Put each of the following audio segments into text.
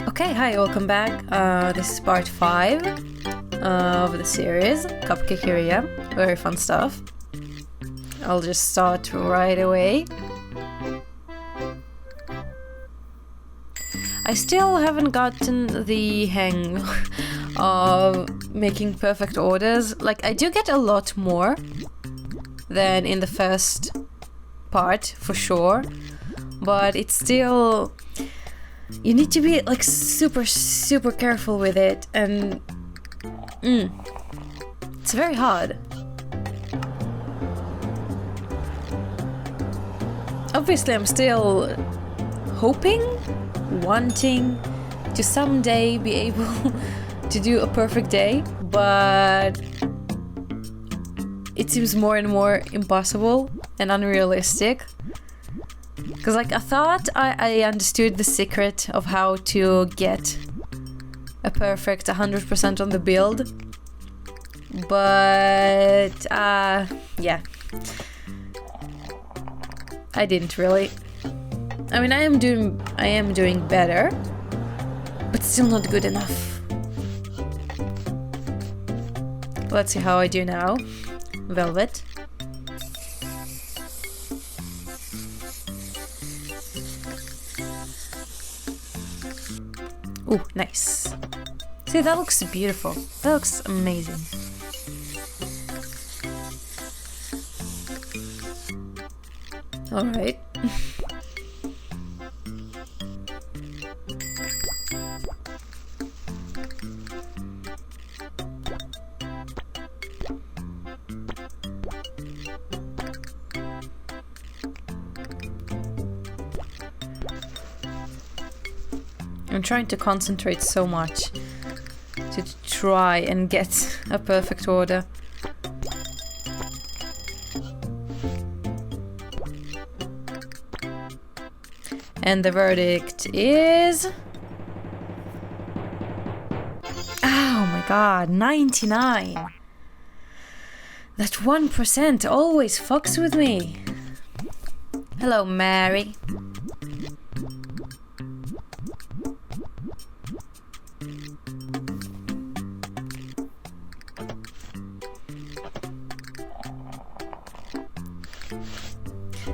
Okay, hi, welcome back. This is part 5 of the series, Cupcakeria. Very fun stuff. I'll just start right away. I still haven't gotten the hang of making perfect orders. Like, I do get a lot more than in the first part, for sure. But it's still... You need to be like super careful with it, and it's very hard. Obviously, I'm still hoping, wanting to someday be able to do a perfect day, but it seems more and more impossible and unrealistic. Because, like, I thought I understood the secret of how to get a perfect 100% on the build. But, yeah. I didn't really. I mean, I am doing better, but still not good enough. Let's see how I do now. Velvet. Ooh, nice. See, that looks beautiful. That looks amazing. Alright. I'm trying to concentrate so much to try and get a perfect order. And the verdict is... Oh my god, 99! That 1% always fucks with me. Hello, Mary.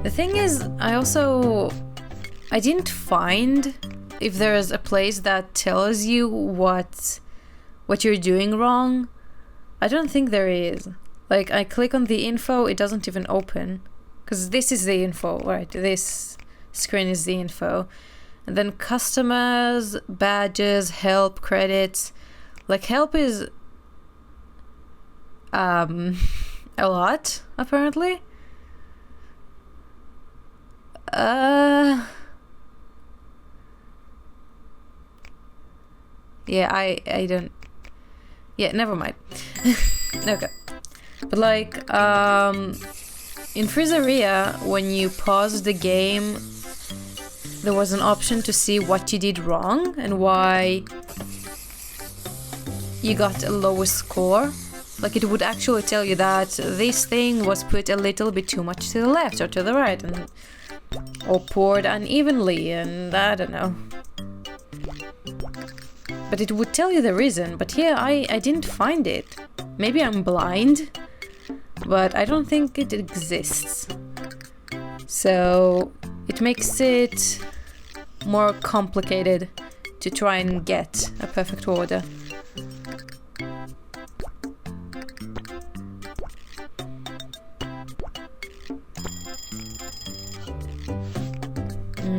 The thing is, I didn't find if there's a place that tells you what you're doing wrong. I don't think there is. Like, I click on the info, it doesn't even open. Because this is the info, right? This screen is the info. And then customers, badges, help, credits. Like, help is a lot, apparently. Yeah, I don't... Yeah, never mind. Okay. But like, in Freezeria, when you pause the game, there was an option to see what you did wrong and why you got a lower score. Like, it would actually tell you that this thing was put a little bit too much to the left or to the right, and or poured unevenly, and I don't know. But it would tell you the reason, but here I didn't find it. Maybe I'm blind, but I don't think it exists. So it makes it more complicated to try and get a perfect order.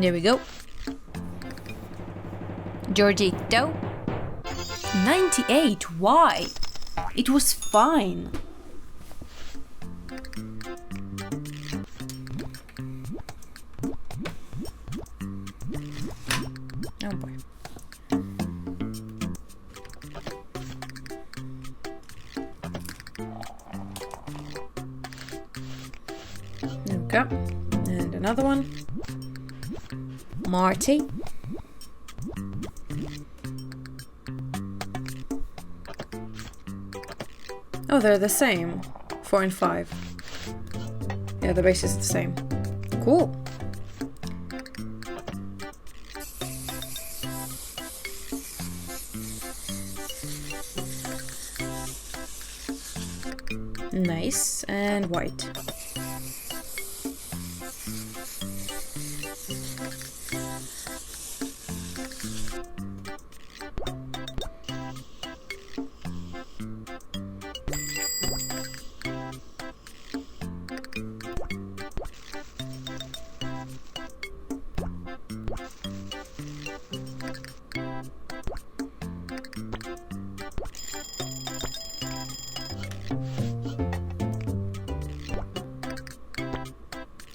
There we go. Giorgito. 98. Why? It was fine. Oh boy. Okay. And another one. Marty. Oh, they're the same. 4 and 5. Yeah, the base is the same. Cool. Nice. And white.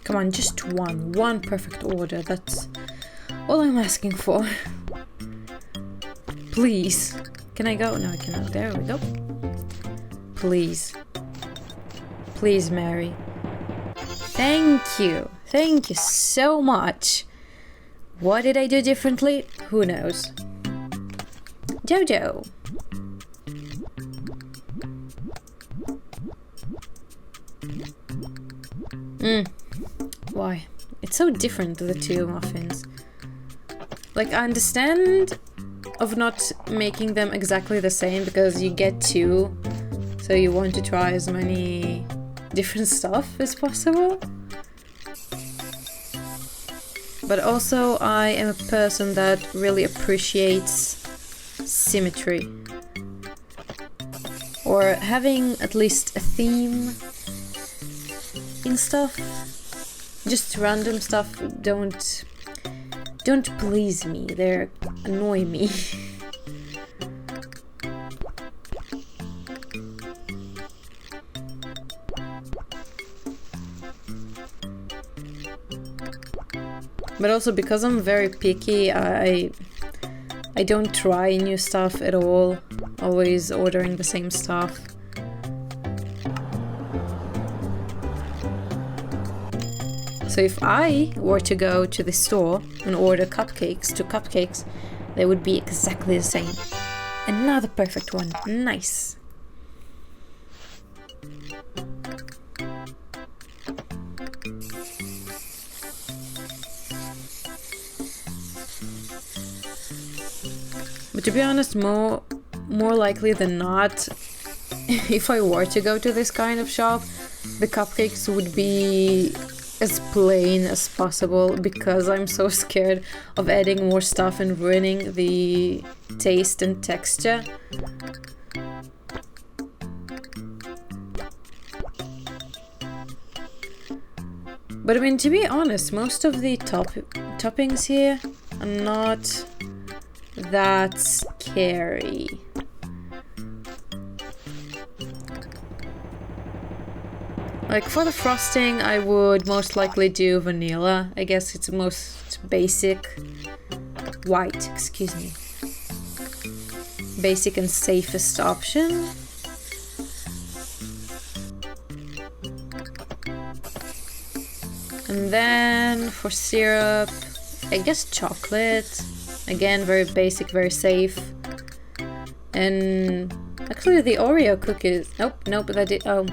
Come on, just one perfect order. That's all I'm asking for. Please. Can I go? No, I cannot. There we go. Please. Please, Mary. Thank you. Thank you so much. What did I do differently? Who knows? Jojo. Why? It's so different, the two muffins. Like, I understand of not making them exactly the same because you get two, so you want to try as many different stuff as possible. But also, I am a person that really appreciates symmetry. Or having at least a theme in stuff. Just random stuff don't please me. They annoy me. But also because I'm very picky, I don't try new stuff at all. Always ordering the same stuff. So if I were to go to the store and order two cupcakes, they would be exactly the same. Another perfect one. Nice. But to be honest, more likely than not, if I were to go to this kind of shop, the cupcakes would be as plain as possible because I'm so scared of adding more stuff and ruining the taste and texture. But I mean, to be honest, most of the toppings here are not that scary. Like for the frosting, I would most likely do vanilla. I guess it's most basic. White, excuse me. Basic and safest option. And then for syrup, I guess chocolate. Again, very basic, very safe. And actually the Oreo cookies. Nope, that did. Oh.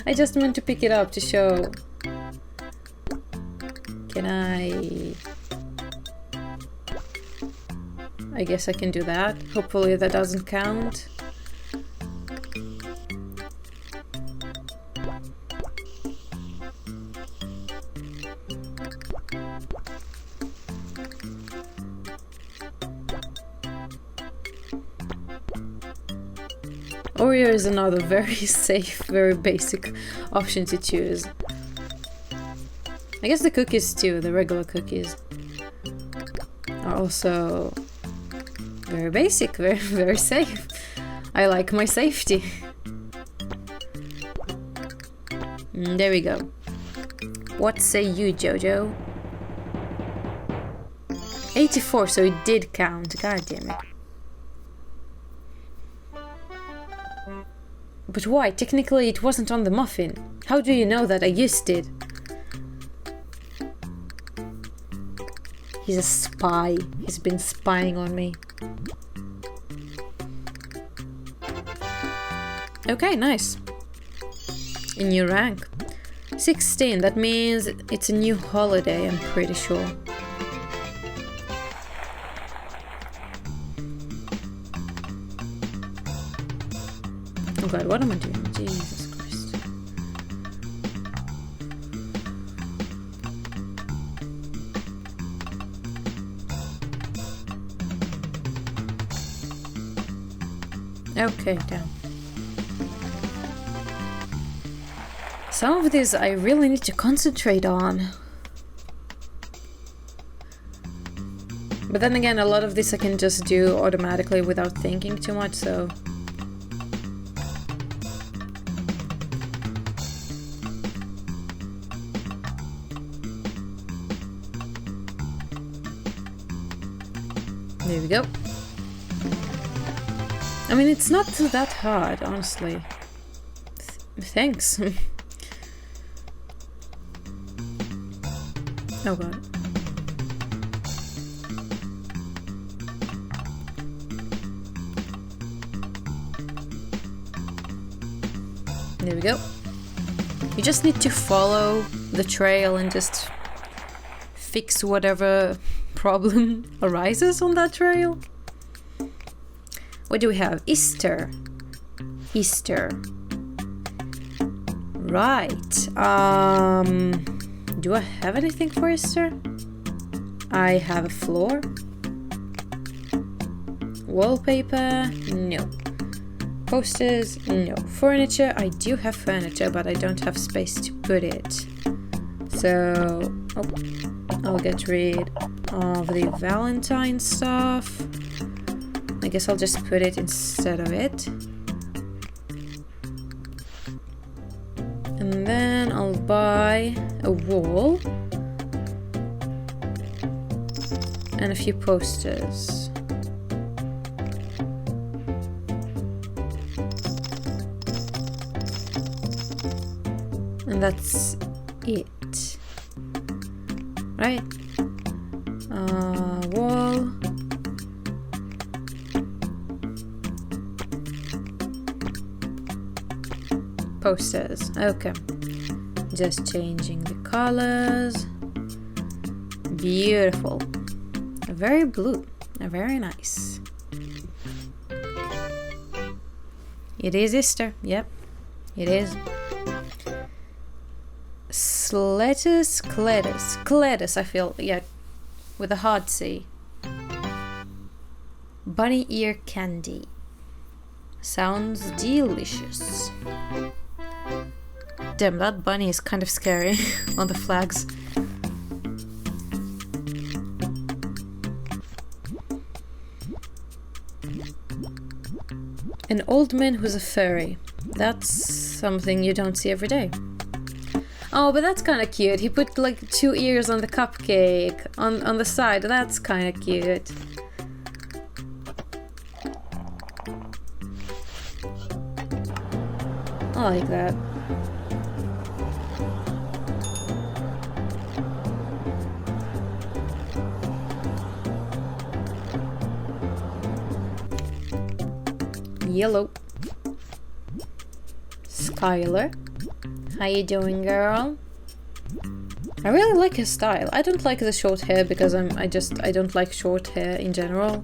I just meant to pick it up to show. Can I guess I can do that. Hopefully that doesn't count. Oreo is another very safe, very basic option to choose. I guess the cookies too, the regular cookies, are also very basic, very, very safe. I like my safety. There we go. What say you, Jojo? 84, so it did count. God damn it. But why? Technically it wasn't on the muffin. How do you know that? I just did. He's a spy. He's been spying on me. Okay, nice. A new rank. 16, that means it's a new holiday, I'm pretty sure. Oh god, what am I doing? Jesus Christ. Okay, down. Some of this I really need to concentrate on. But then again, a lot of this I can just do automatically without thinking too much, so... There we go. I mean, it's not that hard, honestly. Thanks. Oh god. There we go. You just need to follow the trail and just fix whatever problem arises on that trail. What do we have? Easter. Easter. Right. Do I have anything for Easter? I have a floor. Wallpaper? No. Posters? No. Furniture? I do have furniture, but I don't have space to put it. So... oh, I'll get rid of the Valentine stuff. I guess I'll just put it instead of it. And then I'll buy a wall. And a few posters. And that's it. Right? Wall. Posters. Okay. Just changing the colors. Beautiful. Very blue. Very nice. It is Easter. Yep. It is. Cletus, I feel, yeah, with a hard C. Bunny ear candy. Sounds delicious. Damn, that bunny is kind of scary on the flags. An old man who's a furry. That's something you don't see every day. Oh, but that's kind of cute. He put like 2 ears on the cupcake on the side. That's kind of cute. I like that. Yellow. Skylar. How you doing, girl? I really like her style. I don't like the short hair because I don't like short hair in general.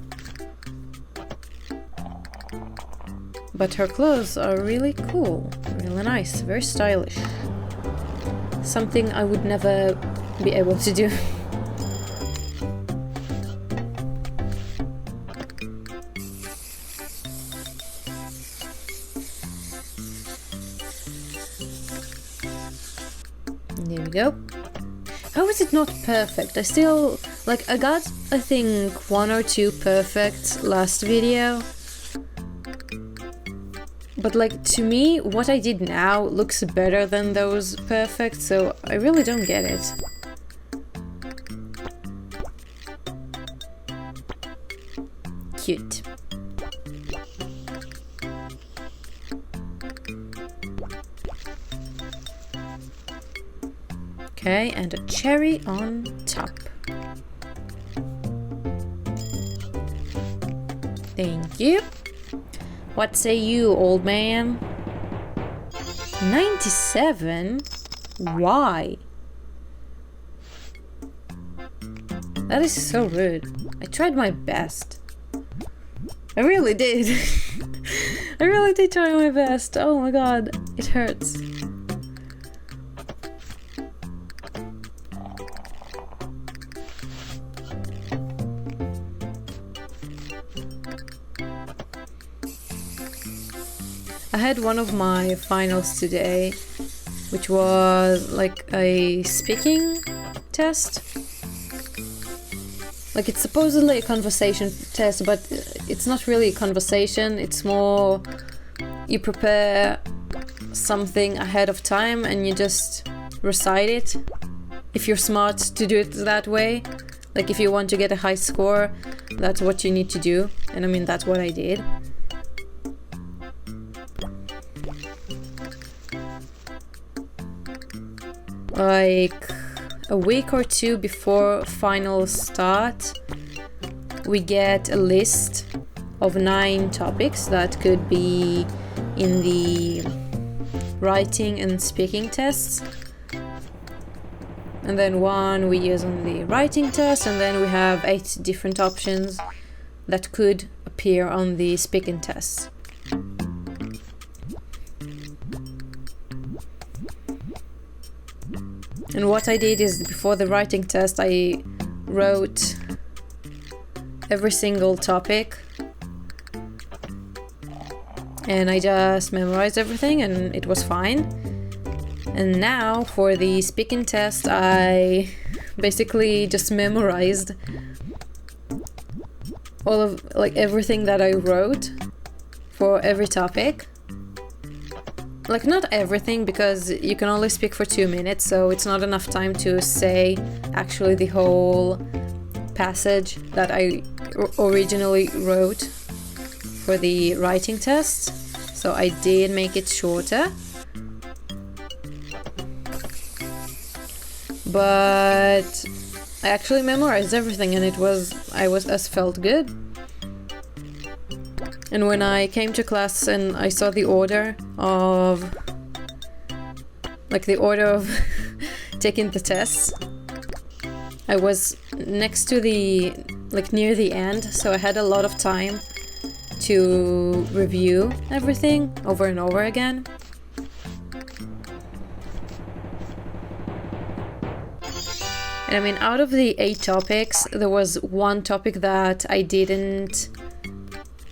But her clothes are really cool, really nice, very stylish. Something I would never be able to do. There we go. How is it not perfect? I still, like, I got, I think, 1 or 2 perfect last video. But, like, to me, what I did now looks better than those perfect, so I really don't get it. Cute. Okay, and a cherry on top. Thank you. What say you, old man? 97? Why? That is so rude. I tried my best. I really did. I really did try my best. Oh my god, it hurts. I had one of my finals today, which was like a speaking test. Like, it's supposedly a conversation test, but it's not really a conversation. It's more you prepare something ahead of time and you just recite it. If you're smart to do it that way, like if you want to get a high score, that's what you need to do. And I mean, that's what I did. Like a week or two before finals start, we get a list of 9 topics that could be in the writing and speaking tests. And then one we use on the writing test, and then we have 8 different options that could appear on the speaking test. And what I did is, before the writing test, I wrote every single topic and I just memorized everything, and it was fine. And now for the speaking test, I basically just memorized all of everything that I wrote for every topic. Like, not everything, because you can only speak for 2 minutes, so it's not enough time to say actually the whole passage that I originally wrote for the writing test. So I did make it shorter. But I actually memorized everything, and I felt good. And when I came to class and I saw the order of taking the tests, I was next to near the end, so I had a lot of time to review everything over and over again. And I mean, out of the 8 topics, there was one topic that I didn't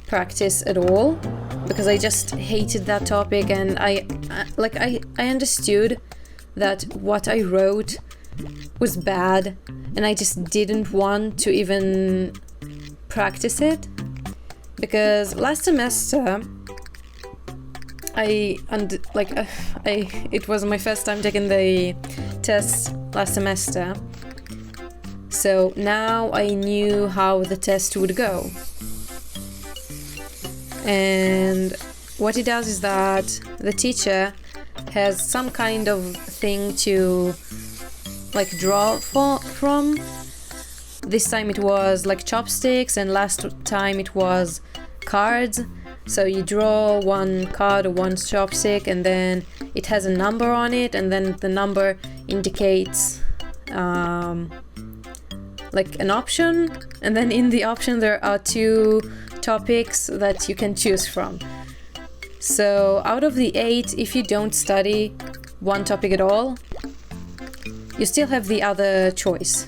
practice at all, because I just hated that topic, and I understood that what I wrote was bad, and I just didn't want to even practice it. Because last semester it was my first time taking the test last semester, so now I knew how the test would go. And what it does is that the teacher has some kind of thing to draw from. This time it was chopsticks, and last time it was cards. So you draw one card or one chopstick, and then it has a number on it, and then the number indicates an option, and then in the option there are 2 topics that you can choose from. So out of the 8, if you don't study one topic at all, you still have the other choice.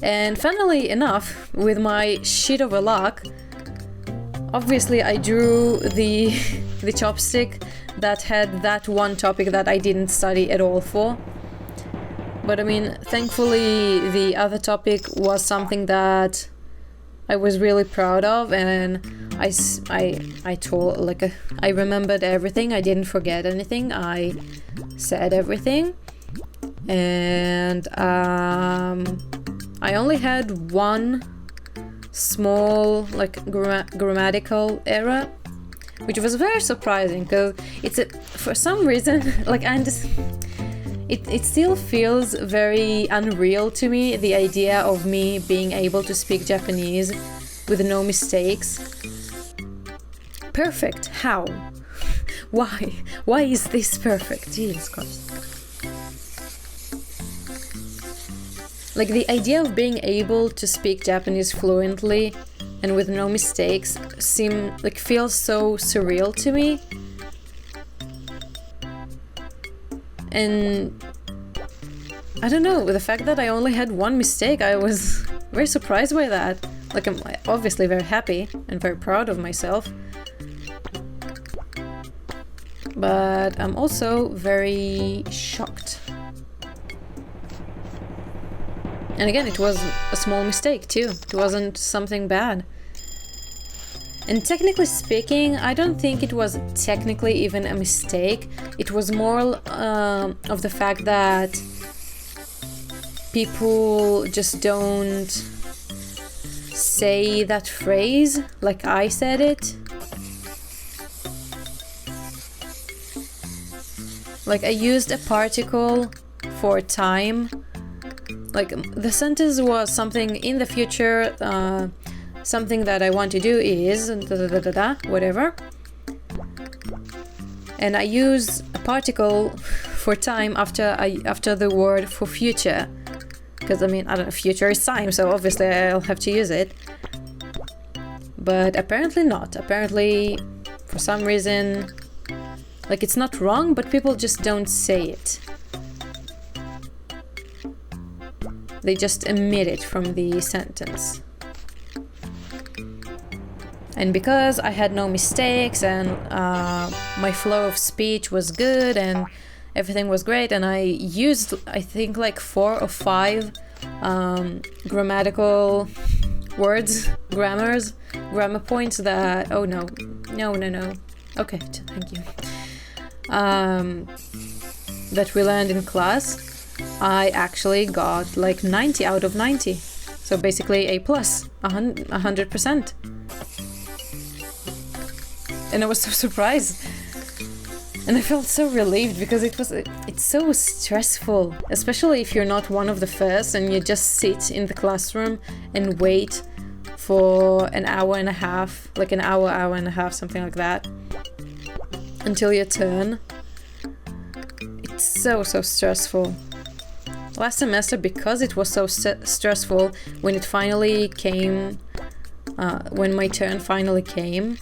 And funnily enough, with my shit of a luck, obviously I drew the chopstick that had that one topic that I didn't study at all for. But I mean, thankfully the other topic was something that I was really proud of, and I remembered everything. I didn't forget anything. I said everything, and I only had one small grammatical error, which was very surprising, because for some reason It still feels very unreal to me, the idea of me being able to speak Japanese with no mistakes. Perfect. How? Why? Why is this perfect? Jesus Christ. The idea of being able to speak Japanese fluently and with no mistakes feels so surreal to me. And I don't know, with the fact that I only had one mistake, I was very surprised by that. Like, I'm obviously very happy and very proud of myself. But I'm also very shocked. And again, it was a small mistake too. It wasn't something bad. And technically speaking, I don't think it was technically even a mistake. It was more of the fact that people just don't say that phrase like I said it. Like, I used a particle for time. Like, the sentence was something in the future, something that I want to do is whatever. And I use a particle for time after the word for future. Because, I mean, I don't know, future is time, so obviously I'll have to use it. But apparently not. Apparently, for some reason, like, it's not wrong, but people just don't say it. They just omit it from the sentence. And because I had no mistakes and my flow of speech was good and everything was great, and I used, I think, like 4 or 5 grammatical words, grammar points that, oh no. Okay, thank you. That we learned in class, I actually got like 90 out of 90. So basically A+, 100%. And I was so surprised. And I felt so relieved because it's so stressful, especially if you're not one of the first and you just sit in the classroom and wait for an hour and a half, like an hour and a half, something like that, until your turn. It's so stressful. Last semester, because it was so stressful, when it finally came, when my turn finally came,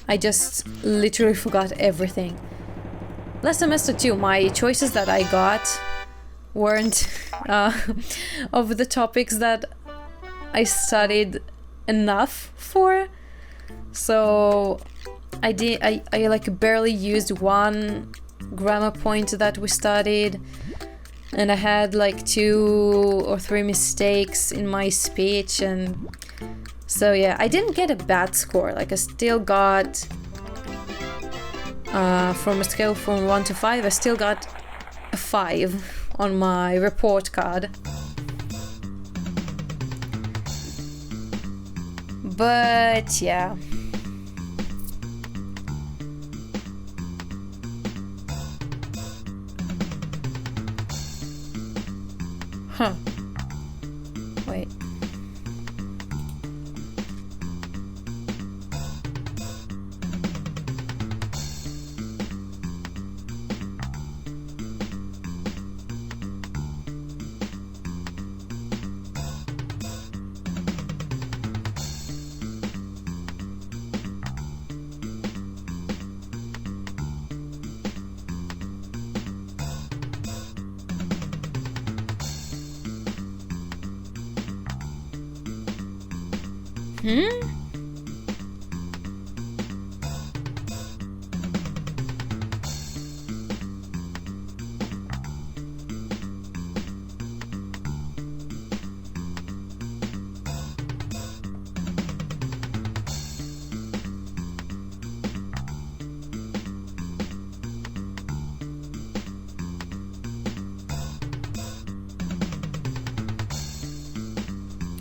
I just literally forgot everything. Last semester too, my choices that I got weren't of the topics that I studied enough for. So I like barely used one grammar point that we studied, and I had like 2 or 3 mistakes in my speech, and so yeah, I didn't get a bad score. Like, I still got from a scale from 1 to 5, I still got a 5 on my report card. But yeah. Huh. Wait.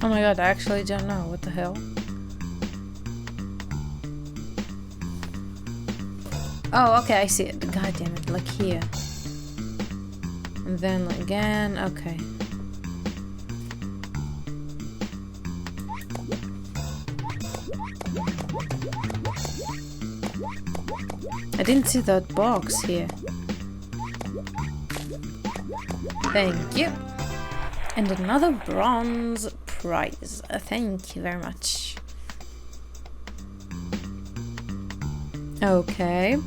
Oh my god, I actually don't know. What the hell? Oh, okay, I see it. God damn it, like here. And then again, okay. I didn't see that box here. Thank you. And another bronze prize. Thank you very much. Okay.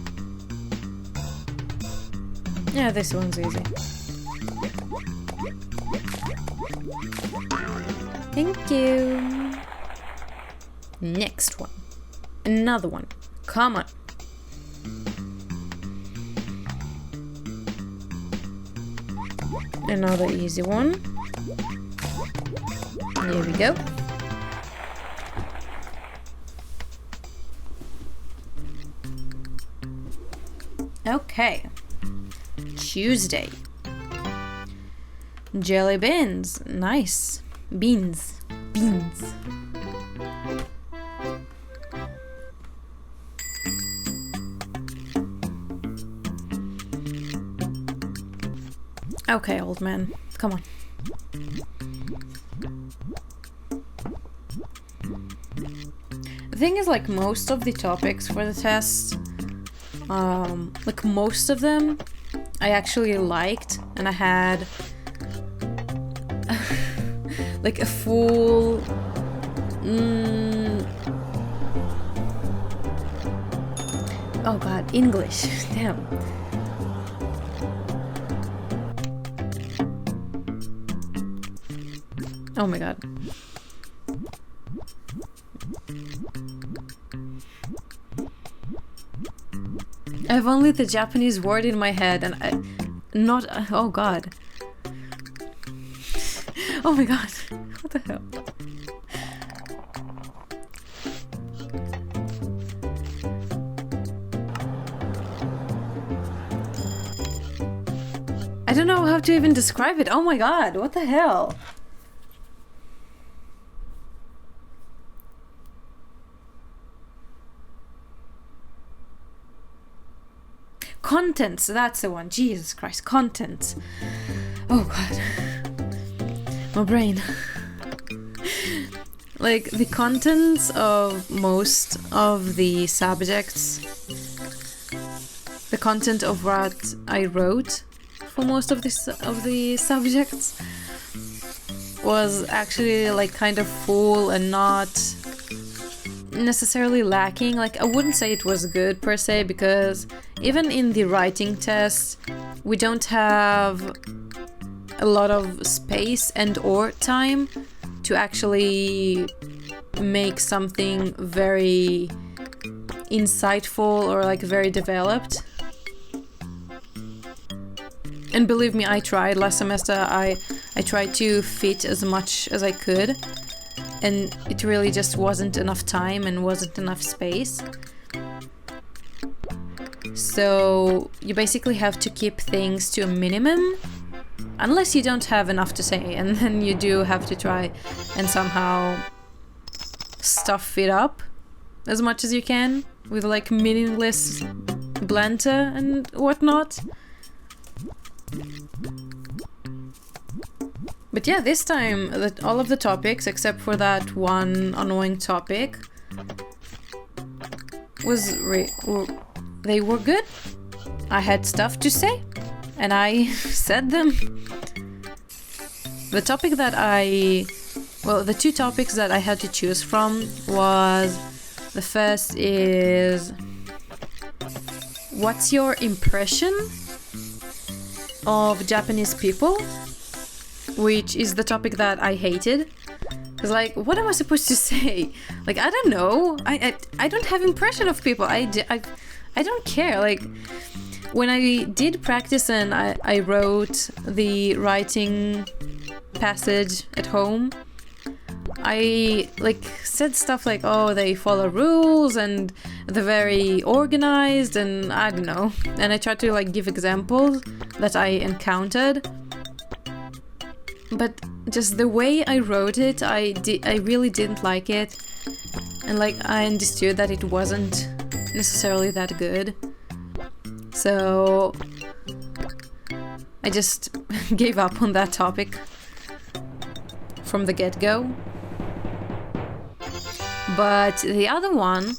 Yeah, this one's easy. Thank you. Next one. Another one. Come on. Another easy one. Here we go. Okay. Tuesday. Jelly beans. Nice. Beans. Okay, old man. Come on. The thing is, like, most of the topics for the test, like, most of them I actually liked, and I had like a full oh god, English. Damn. Oh my god. I have only the Japanese word in my head and oh god. Oh my god. What the hell? I don't know how to even describe it. Oh my god, what the hell? Contents, that's the one. Jesus Christ, contents. Oh god. My brain. Like, the contents of most of the subjects, the content of what I wrote for most of the subjects was actually like kind of full and not necessarily lacking. Like, I wouldn't say it was good per se, because even in the writing test we don't have a lot of space and or time to actually make something very insightful or like very developed. And believe me, I tried last semester. I tried to fit as much as I could, and it really just wasn't enough time and wasn't enough space. So you basically have to keep things to a minimum, unless you don't have enough to say, and then you do have to try and somehow stuff it up as much as you can with like meaningless banter and whatnot. But yeah, this time all of the topics except for that one annoying topic they were good. I had stuff to say and I said them. The topic that the two topics that I had to choose from was, the first is, what's your impression of Japanese people? Which is the topic that I hated. Because, like, what am I supposed to say? Like, I don't know. I don't have impression of people. I don't care. Like, when I did practice and I wrote the writing passage at home, I like said stuff like, oh, they follow rules and they're very organized, and I don't know. And I tried to like give examples that I encountered. But just the way I wrote it, I really didn't like it. And like, I understood that it wasn't necessarily that good. So I just gave up on that topic from the get-go. But the other one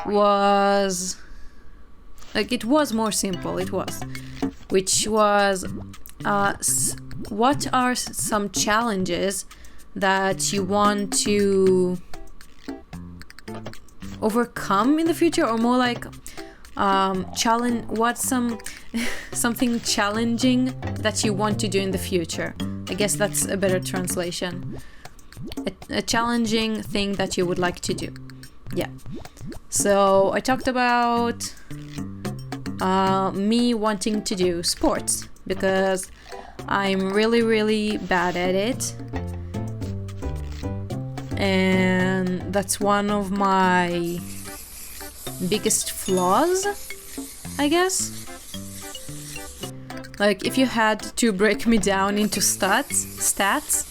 was like, it was more simple, which was what are some challenges that you want to overcome in the future, or more like something challenging that you want to do in the future. I guess that's a better translation. A challenging thing that you would like to do. Yeah. So I talked about me wanting to do sports because I'm really, really bad at it. And that's one of my biggest flaws, I guess. Like, if you had to break me down into stats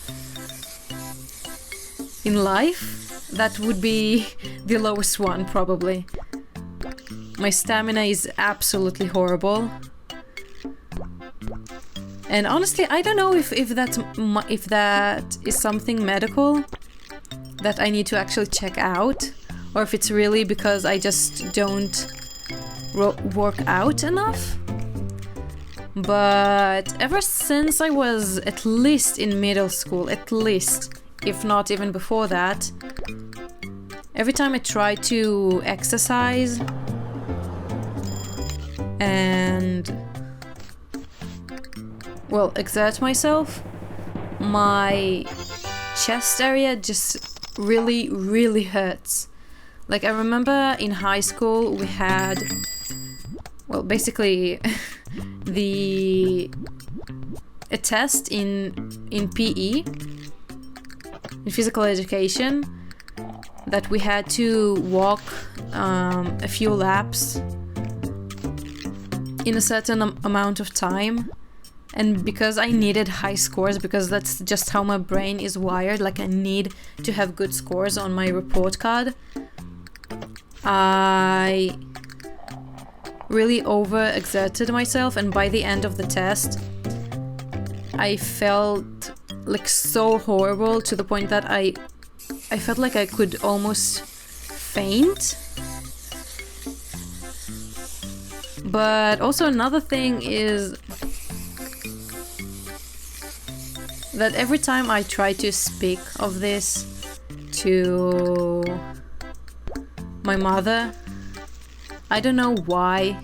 in life, that would be the lowest one, probably. My stamina is absolutely horrible. And honestly, I don't know if that is something medical that I need to actually check out, or if it's really because I just don't work out enough. But ever since I was at least in middle school, at least, if not even before that, every time I try to exercise and, well, exert myself, my chest area just really, really hurts. Like, I remember in high school we had, well, basically a test in PE, in physical education, that we had to walk a few laps in a certain amount of time. And because I needed high scores, because that's just how my brain is wired, like I need to have good scores on my report card, I really overexerted myself, and by the end of the test, I felt like so horrible to the point that I felt like I could almost faint. But also another thing is that every time I try to speak of this to my mother, I don't know why,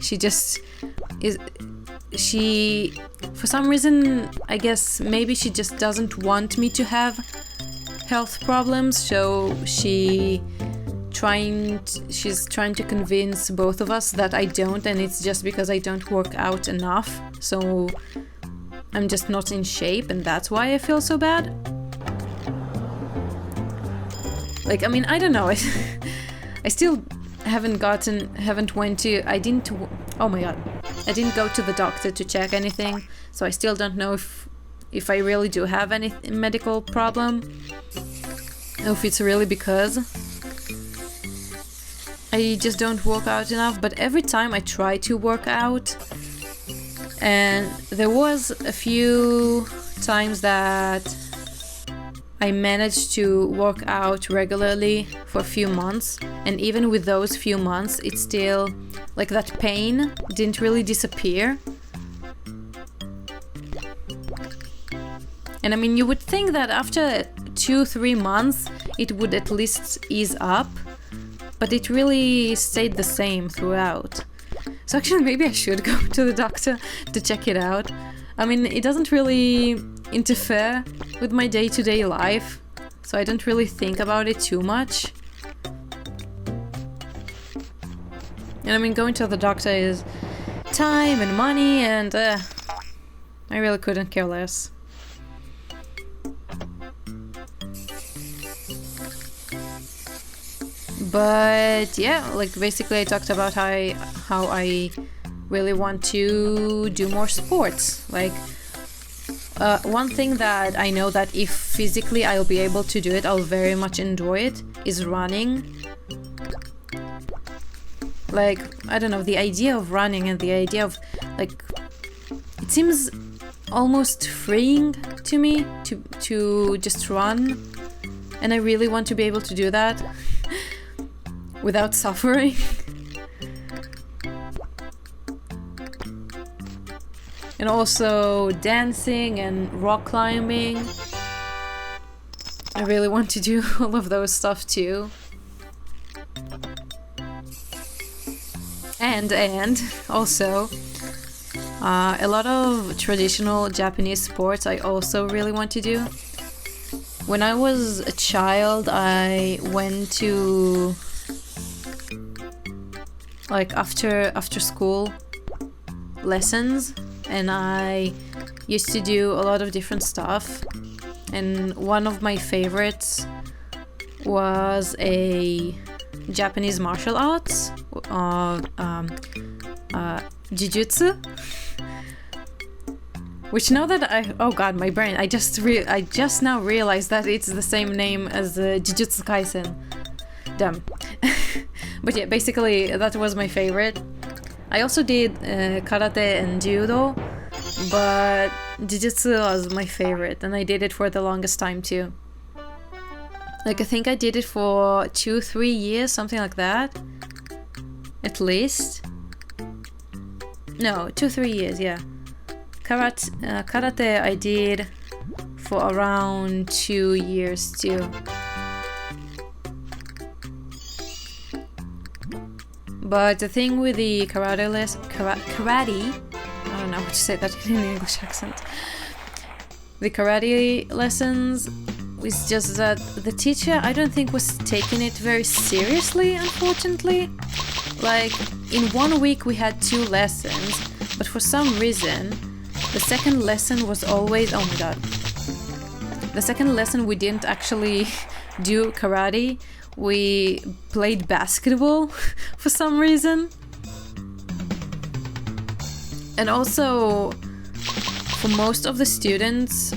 for some reason, I guess maybe she just doesn't want me to have health problems, so she's trying to convince both of us that I don't, and it's just because I don't work out enough, so I'm just not in shape, and that's why I feel so bad. Like, I mean, I don't know. I still I didn't go to the doctor to check anything, so I still don't know if I really do have any medical problem, or if it's really because I just don't work out enough. But every time I try to work out, and there was a few times that I managed to work out regularly for a few months, and even with those few months, it's still like that pain didn't really disappear. And I mean, you would think that after 2-3 months it would at least ease up, but it really stayed the same throughout. So actually maybe I should go to the doctor to check it out. I mean, it doesn't really interfere with my day-to-day life, so I don't really think about it too much. And I mean, going to the doctor is time and money, and I really couldn't care less. But yeah, like basically I talked about how I really want to do more sports. Like one thing that I know that if physically I'll be able to do it, I'll very much enjoy it, is running. Like, I don't know, the idea of running and the idea of, like, it seems almost freeing to me to just run, and I really want to be able to do that without suffering. And also dancing and rock climbing. I I really want to do all of those stuff too. And also a lot of traditional Japanese sports I also really want to do. When I was a child, I went to like after school lessons, and I used to do a lot of different stuff. And one of my favorites was a Japanese martial arts, jujutsu. Which now that oh god, my brain, I just now realized that it's the same name as Jujutsu Kaisen. Damn. But yeah, basically that was my favorite. I also did karate and judo, but Jujutsu was my favorite, and I did it for the longest time too. Like, I think I did it for 2-3 years, something like that. At least. No, 2-3 years, yeah. Karate I did for around 2 years too. But the thing with the karate, I don't know how to say that in an English accent. The karate lessons was just that the teacher, I don't think, was taking it very seriously, unfortunately. Like, in 1 week we had 2 lessons, but for some reason, the second lesson was always, oh my god. The second lesson we didn't actually do karate, we played basketball for some reason. And also, for most of the students,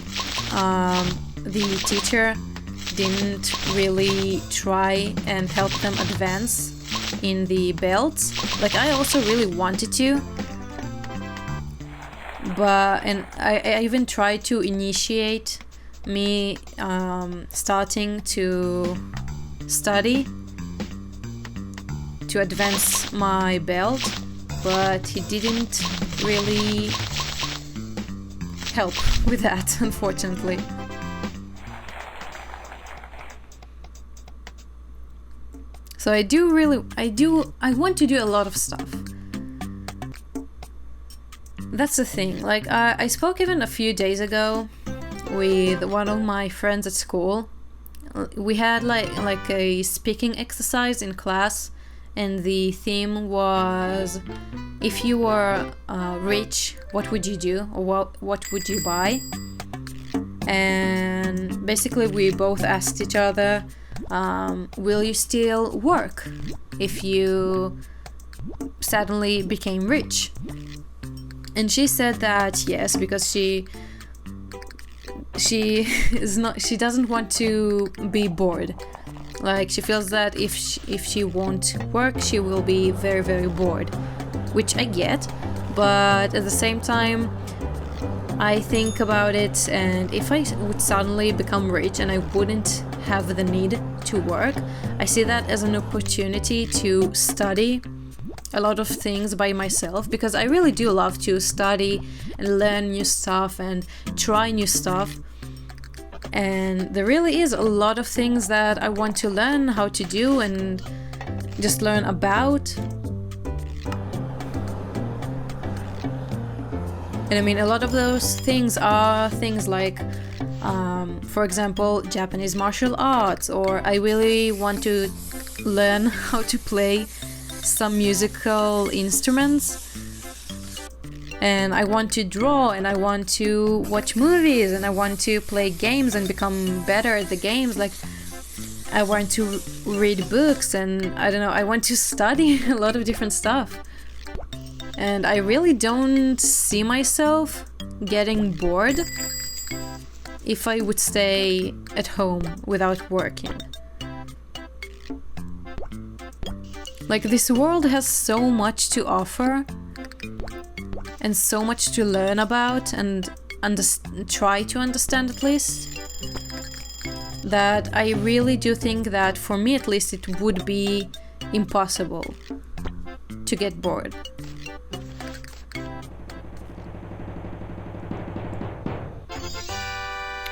the teacher didn't really try and help them advance in the belts. Like, I also really wanted to, and I even tried to initiate me starting to study to advance my belt, but he didn't really help with that, unfortunately. So I want to do a lot of stuff. That's the thing. Like, I spoke even a few days ago with one of my friends at school. We had like a speaking exercise in class, and the theme was, if you were rich, what would you do, or what would you buy? And basically we both asked each other, will you still work if you suddenly became rich? And she said that yes, because she doesn't want to be bored. Like, she feels that if she won't work, she will be very, very bored, which I get. But at the same time, I think about it, and if I would suddenly become rich and I wouldn't have the need to work, I see that as an opportunity to study a lot of things by myself, because I really do love to study and learn new stuff and try new stuff. And there really is a lot of things that I want to learn how to do and just learn about. And I mean, a lot of those things are things like, for example, Japanese martial arts, or I really want to learn how to play some musical instruments. And I want to draw, and I want to watch movies, and I want to play games and become better at the games. Like, I want to read books, and I don't know, I want to study a lot of different stuff. And I really don't see myself getting bored if I would stay at home without working. Like, this world has so much to offer and so much to learn about and try to understand, at least, that I really do think that, for me at least, it would be impossible to get bored.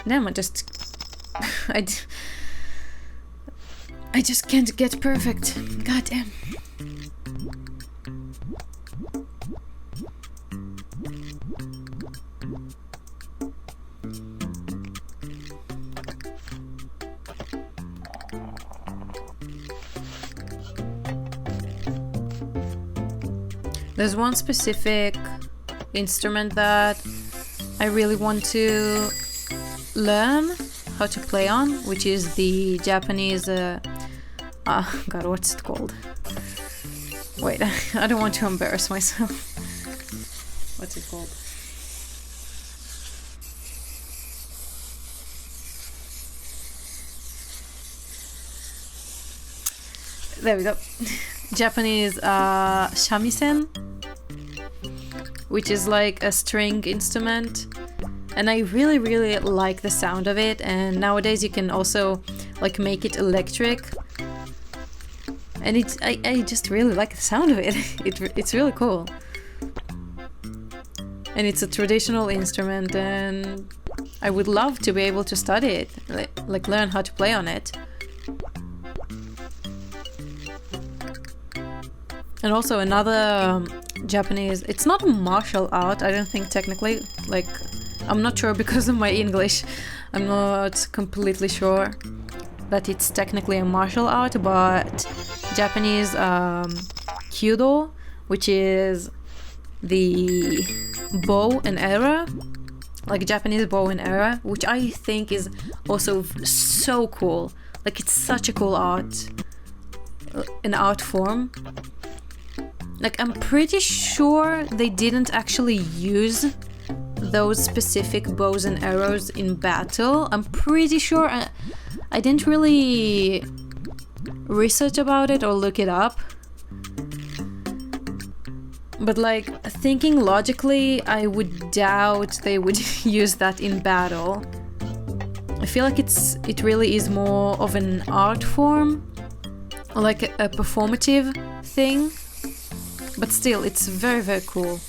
Damn, I just I just can't get perfect. God damn. There's one specific instrument that I really want to learn how to play on, which is the Japanese God, what's it called? Wait, I don't want to embarrass myself. What's it called? There we go. Japanese shamisen, which is like a string instrument, and I really like the sound of it. And nowadays you can also like make it electric, and I just really like the sound of it. It's really cool, and it's a traditional instrument, and I would love to be able to study it, like learn how to play on it. And also another Japanese, it's not a martial art, I don't think technically, like, I'm not sure because of my English, I'm not completely sure that it's technically a martial art, but Japanese Kyudo, which is the bow and arrow, like Japanese bow and arrow, which I think is also so cool. Like, it's such a cool art, an art form. Like, I'm pretty sure they didn't actually use those specific bows and arrows in battle. I'm pretty sure. I didn't really research about it or look it up. But like, thinking logically, I would doubt they would use that in battle. I feel like it really is more of an art form, like a performative thing. But still, it's very cool.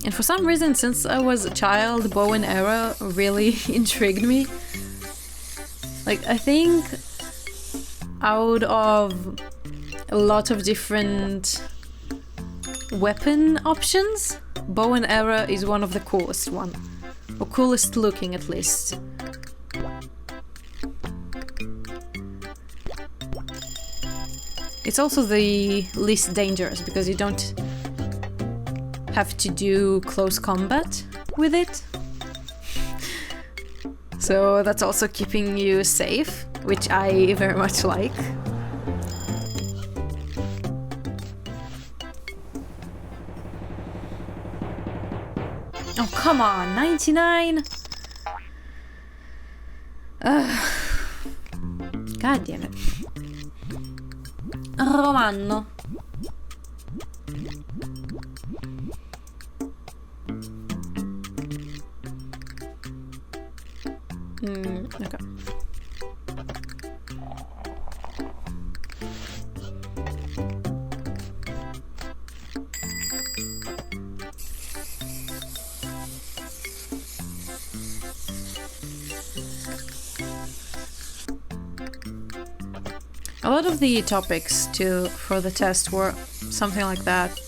And for some reason, since I was a child, bow and arrow really intrigued me. Like, I think out of a lot of different weapon options, bow and arrow is one of the coolest one. Or coolest looking, at least. It's also the least dangerous because you don't have to do close combat with it. So that's also keeping you safe, which I very much like. Oh, come on, 99? God damn it. Romano. Okay. A lot of the topics for the test were something like that.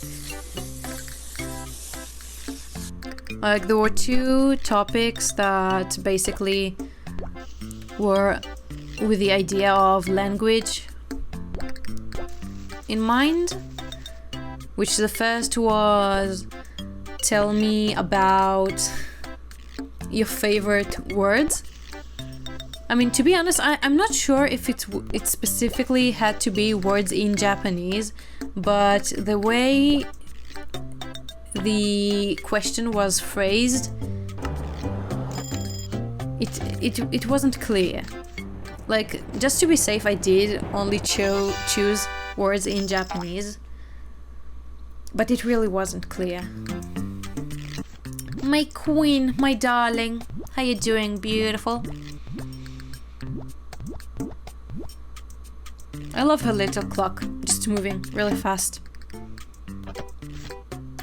Like, there were 2 topics that basically were with the idea of language in mind, which the first was tell me about your favorite words. I mean, to be honest, I'm not sure if it specifically had to be words in Japanese, but the way the question was phrased, it wasn't clear. Like, just to be safe, I did only choose words in Japanese, but it really wasn't clear. My queen, my darling, how you doing, beautiful? I love her little clock, just moving really fast.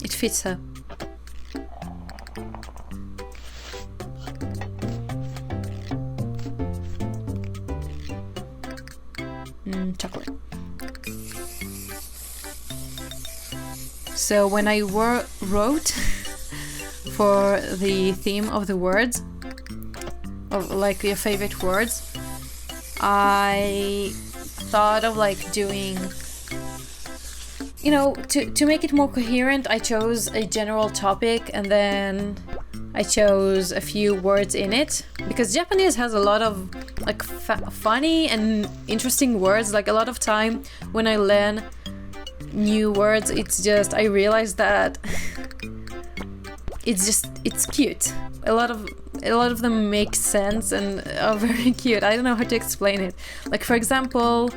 It fits her. Chocolate. So when I wrote for the theme of the words, of like your favorite words, I thought of like doing, you know, to make it more coherent, I chose a general topic and then I chose a few words in it, because Japanese has a lot of like funny and interesting words. Like a lot of time when I learn new words, it's just, I realize that it's cute. A lot of them make sense and are very cute. I don't know how to explain it. Like for example,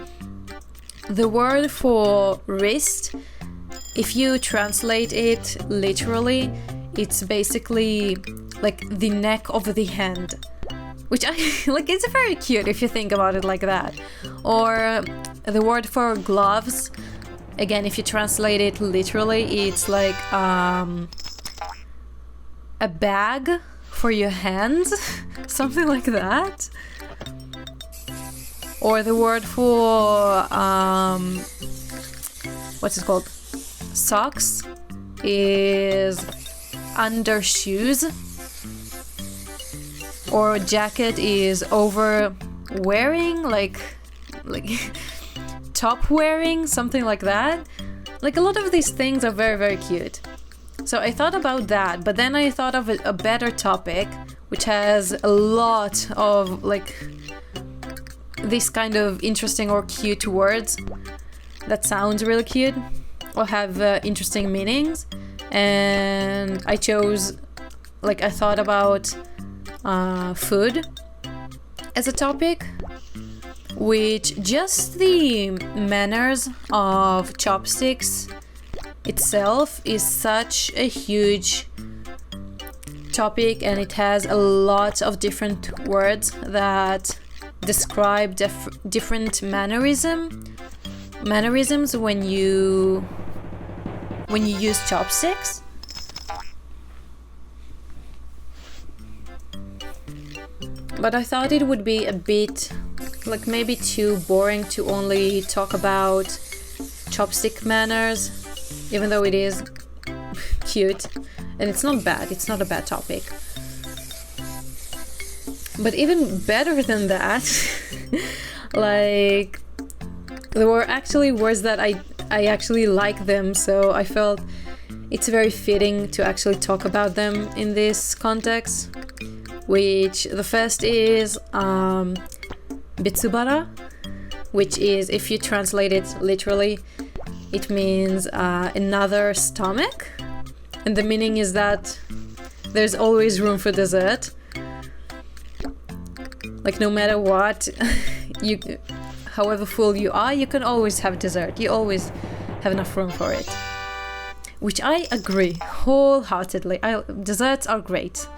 the word for wrist, if you translate it literally, it's basically like the neck of the hand, which I like. It's very cute if you think about it like that. Or the word for gloves, again, if you translate it literally, it's like a bag for your hands, something like that. Or the word for what's it called? Socks is under shoes. Or jacket is over wearing, like top wearing, something like that. Like a lot of these things are very, very cute. So I thought about that, but then I thought of a better topic, which has a lot of like these kind of interesting or cute words that sounds really cute or have interesting meanings. And I chose, like, I thought about food as a topic, which just the manners of chopsticks itself is such a huge topic, and it has a lot of different words that describe different mannerisms when you use chopsticks. But I thought it would be a bit, like, maybe too boring to only talk about chopstick manners, even though it is cute and it's not bad. It's not a bad topic. But even better than that, like, there were actually words that I actually like them, so I felt it's very fitting to actually talk about them in this context. Which the first is bitsubara, which is, if you translate it literally, it means another stomach, and the meaning is that there's always room for dessert. Like, no matter what, however full you are, you can always have dessert. You always have enough room for it. Which I agree wholeheartedly. Desserts are great.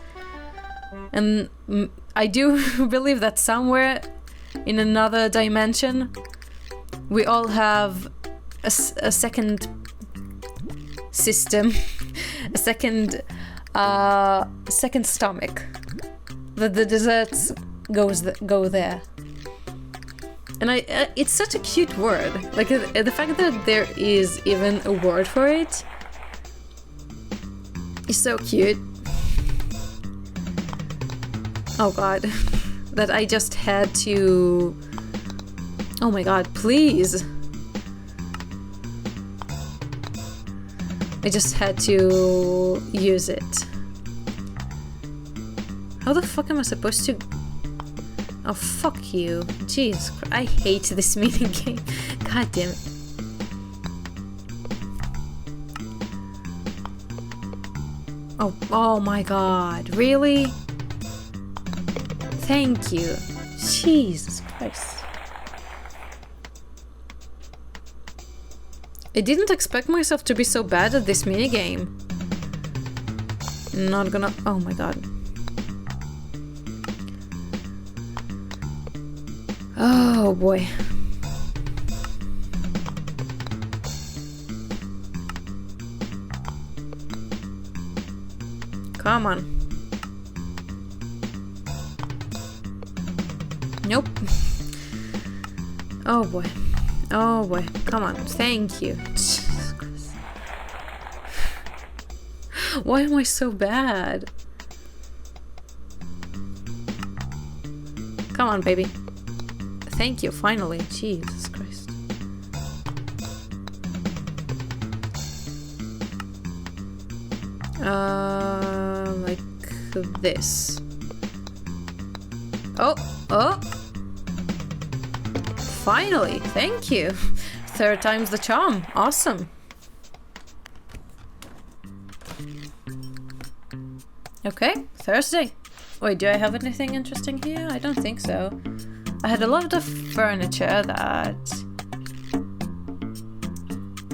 And I do believe that somewhere in another dimension, we all have a second system, a second stomach, that the desserts go there. And it's such a cute word. Like, the fact that there is even a word for it is so cute. Oh god, that I just had to... Oh my god, please! I just had to use it. How the fuck am I supposed to... Oh, fuck you. Jesus Christ, I hate this mini game. God damn it. Oh my god, really? Thank you. Jesus Christ. I didn't expect myself to be so bad at this minigame. Not gonna... Oh my god. Oh boy. Come on. Nope. Oh boy. Oh boy. Come on. Thank you. Why am I so bad? Come on, baby. Thank you, finally. Jesus Christ. Like this. Oh, oh. Finally, thank you. Third time's the charm. Awesome. Okay, Thursday. Wait, do I have anything interesting here? I don't think so. I had a lot of furniture that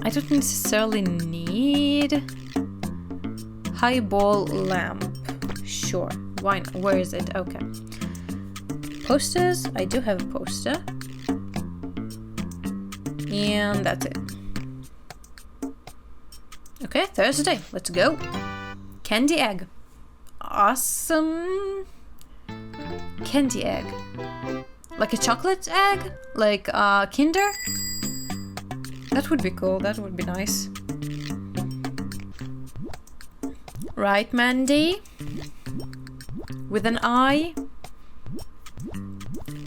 I don't necessarily need. Highball lamp. Sure, why not? Where is it? Okay. Posters. I do have a poster. And that's it. Okay, Thursday. Let's go. Candy egg. Awesome. Candy egg. Like a chocolate egg? Like Kinder? That would be cool. That would be nice. Right, Mandy? With an eye.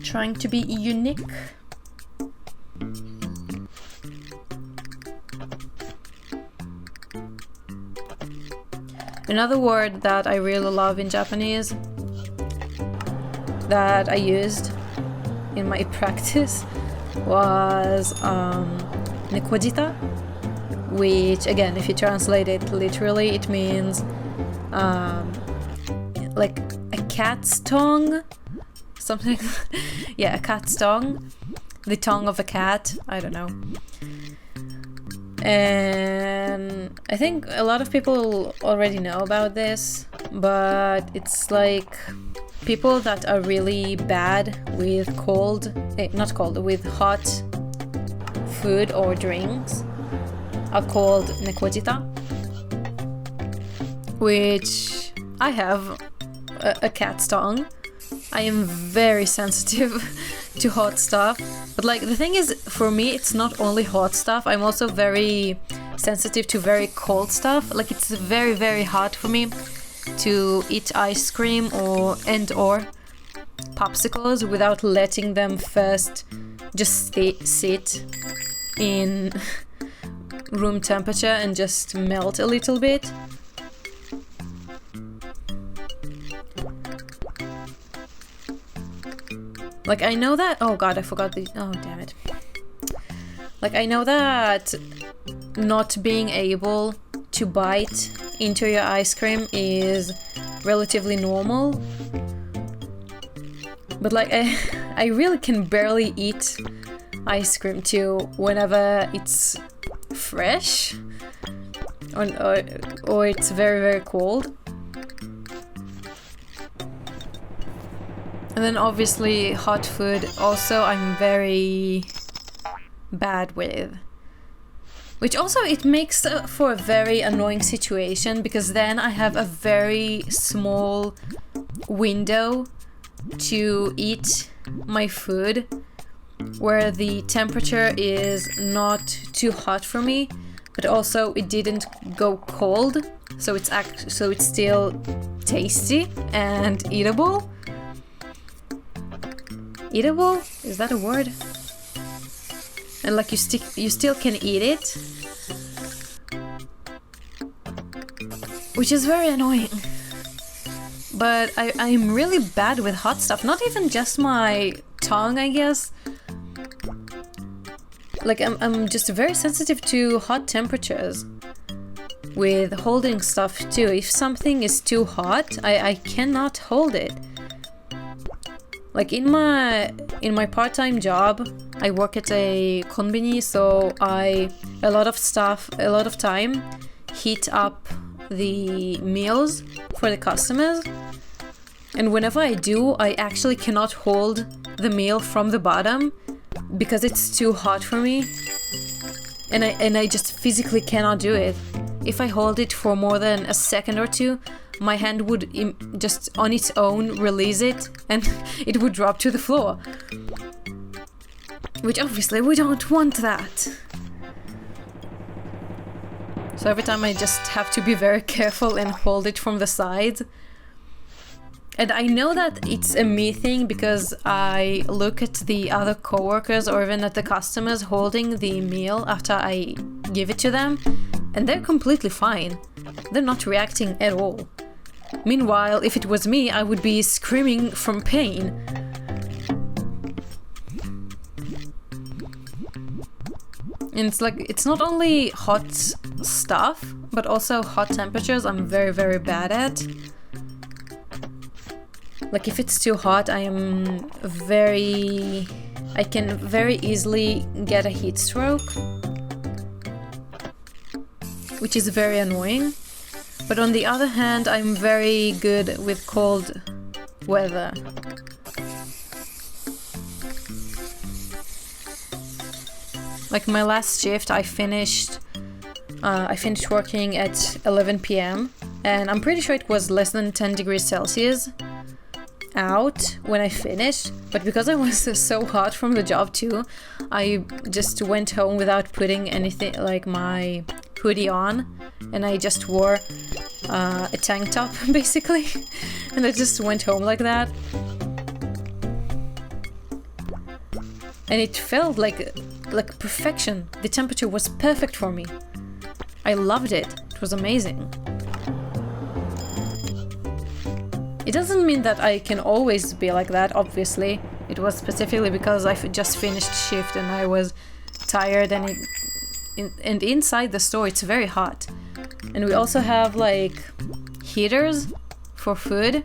Trying to be unique. Another word that I really love in Japanese that I used in my practice was nekojita, which again, if you translate it literally, it means like a cat's tongue, something. Yeah, a cat's tongue, the tongue of a cat. I don't know. And I think a lot of people already know about this, but it's like people that are really bad with with hot food or drinks are called nekojita, which I have a cat's tongue. I am very sensitive to hot stuff, but like the thing is, for me it's not only hot stuff, I'm also very sensitive to very cold stuff. Like it's very, very hard for me to eat ice cream or popsicles without letting them first just sit in room temperature and just melt a little bit. Like I know that, oh god, I forgot oh damn it. Like I know that not being able to bite into your ice cream is relatively normal. But like I really can barely eat ice cream too whenever it's fresh or it's very, very cold. And then obviously hot food also I'm very bad with. Which also it makes for a very annoying situation, because then I have a very small window to eat my food where the temperature is not too hot for me, but also it didn't go cold, so it's still tasty and eatable. Eatable? Is that a word? And like you still can eat it, which is very annoying. But I'm really bad with hot stuff. Not even just my tongue, I guess. Like I'm just very sensitive to hot temperatures with holding stuff too. If something is too hot, I cannot hold it. Like in my part-time job, I work at a konbini, so a lot of time heat up the meals for the customers. And whenever I do, I actually cannot hold the meal from the bottom because it's too hot for me. And I just physically cannot do it. If I hold it for more than a second or two, my hand would just on its own release it and it would drop to the floor. which obviously we don't want that. So every time I just have to be very careful and hold it from the side. And I know that it's a me thing because I look at the other coworkers or even at the customers holding the meal after I give it to them, and they're completely fine. They're not reacting at all. Meanwhile, if it was me, I would be screaming from pain. And it's like, it's not only hot stuff, but also hot temperatures I'm very, very bad at. Like if it's too hot, I can very easily get a heat stroke, which is very annoying. But on the other hand, I'm very good with cold weather. Like my last shift, I finished working at 11 p.m. and I'm pretty sure it was less than 10 degrees Celsius out when I finished, but because I was so hot from the job too, I just went home without putting anything like my hoodie on, and I just wore a tank top basically, and I just went home like that, and it felt like perfection. The temperature was perfect for me. I loved it. It was amazing. It doesn't mean that I can always be like that, obviously. It was specifically because I just finished shift and I was tired, and inside the store it's very hot. And we also have like heaters for food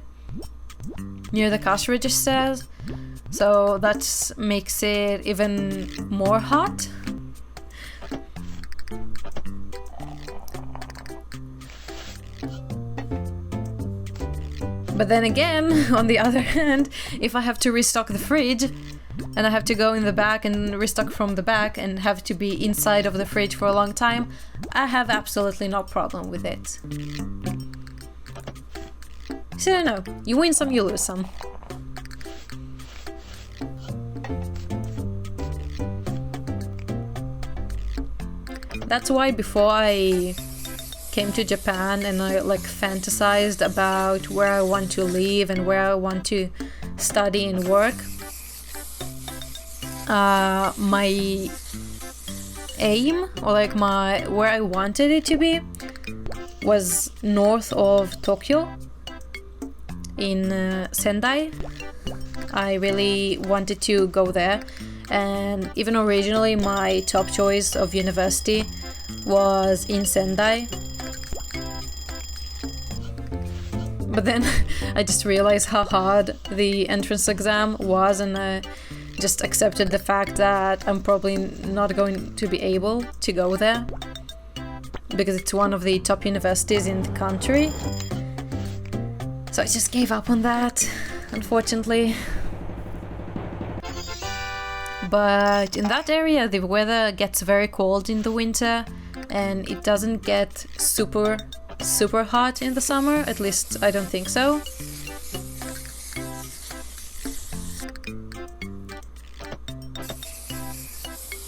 near the cash registers, so that makes it even more hot. But then again, on the other hand, if I have to restock the fridge and I have to go in the back and restock from the back and have to be inside of the fridge for a long time, I have absolutely no problem with it. So no, you win some, you lose some. That's why before I came to Japan and I like fantasized about where I want to live and where I want to study and work, my aim, or like where I wanted it to be, was north of Tokyo in Sendai. I really wanted to go there, and even originally my top choice of university was in Sendai. But then I just realized how hard the entrance exam was, and I just accepted the fact that I'm probably not going to be able to go there because it's one of the top universities in the country. So I just gave up on that, unfortunately. But in that area the weather gets very cold in the winter and it doesn't get super hot in the summer, at least I don't think so.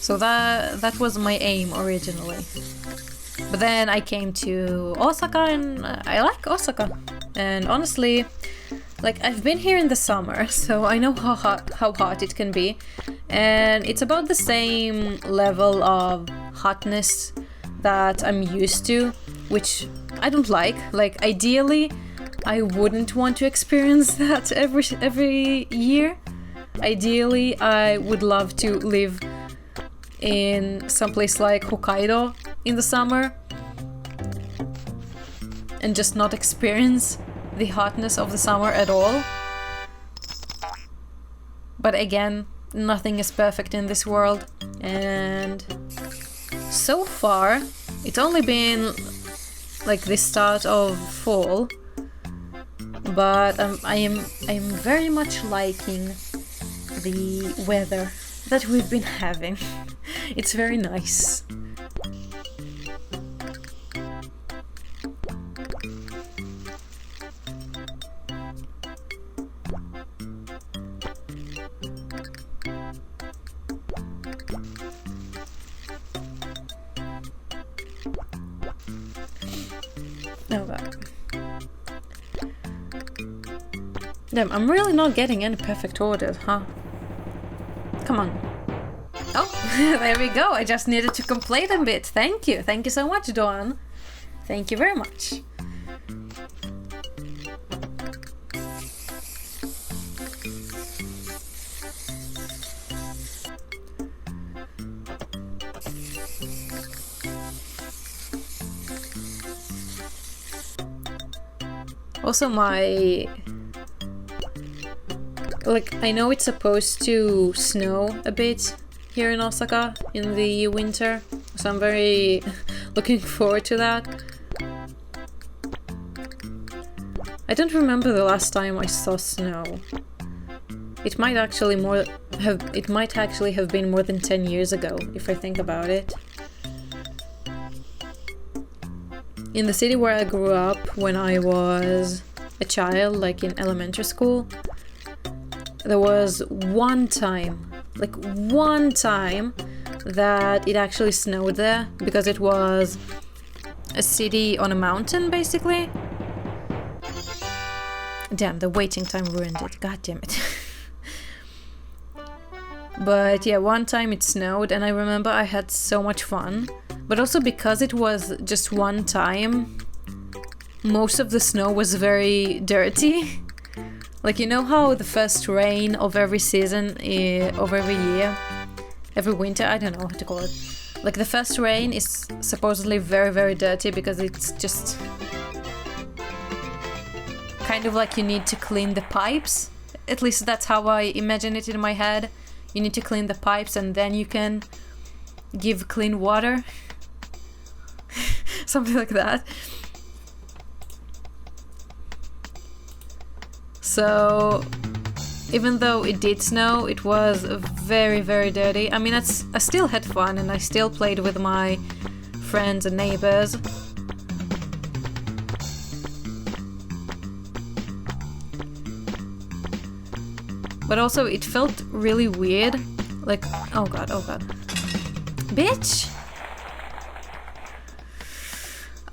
So that was my aim originally. But then I came to Osaka and I like Osaka. And honestly, like I've been here in the summer, so I know how hot it can be. And it's about the same level of hotness that I'm used to, which I don't like. Like ideally, I wouldn't want to experience that every year. Ideally, I would love to live in someplace like Hokkaido in the summer and just not experience the hotness of the summer at all. But again, nothing is perfect in this world, and so far it's only been like the start of fall, but I am very much liking the weather that we've been having. It's very nice. Oh god. Damn, I'm really not getting any perfect orders, huh? Come on. Oh, there we go. I just needed to complete a bit. Thank you. Thank you so much, Dawn. Thank you very much. Also I know it's supposed to snow a bit here in Osaka in the winter, so I'm very looking forward to that. I don't remember the last time I saw snow. It might actually have been more than 10 years ago, if I think about it. In the city where I grew up when I was a child, like in elementary school, there was one time that it actually snowed there, because it was a city on a mountain, basically. Damn, the waiting time ruined it. God damn it. But yeah, one time it snowed, and I remember I had so much fun. But also because it was just one time, most of the snow was very dirty. Like, you know how the first rain of every season, of every year, every winter, I don't know how to call it. Like, the first rain is supposedly very, very dirty because it's just kind of like you need to clean the pipes. At least that's how I imagine it in my head. You need to clean the pipes and then you can give clean water. Something like that. So, even though it did snow, it was very, very dirty. I mean, I still had fun and I still played with my friends and neighbors. But also, it felt really weird. Like, oh god. Bitch!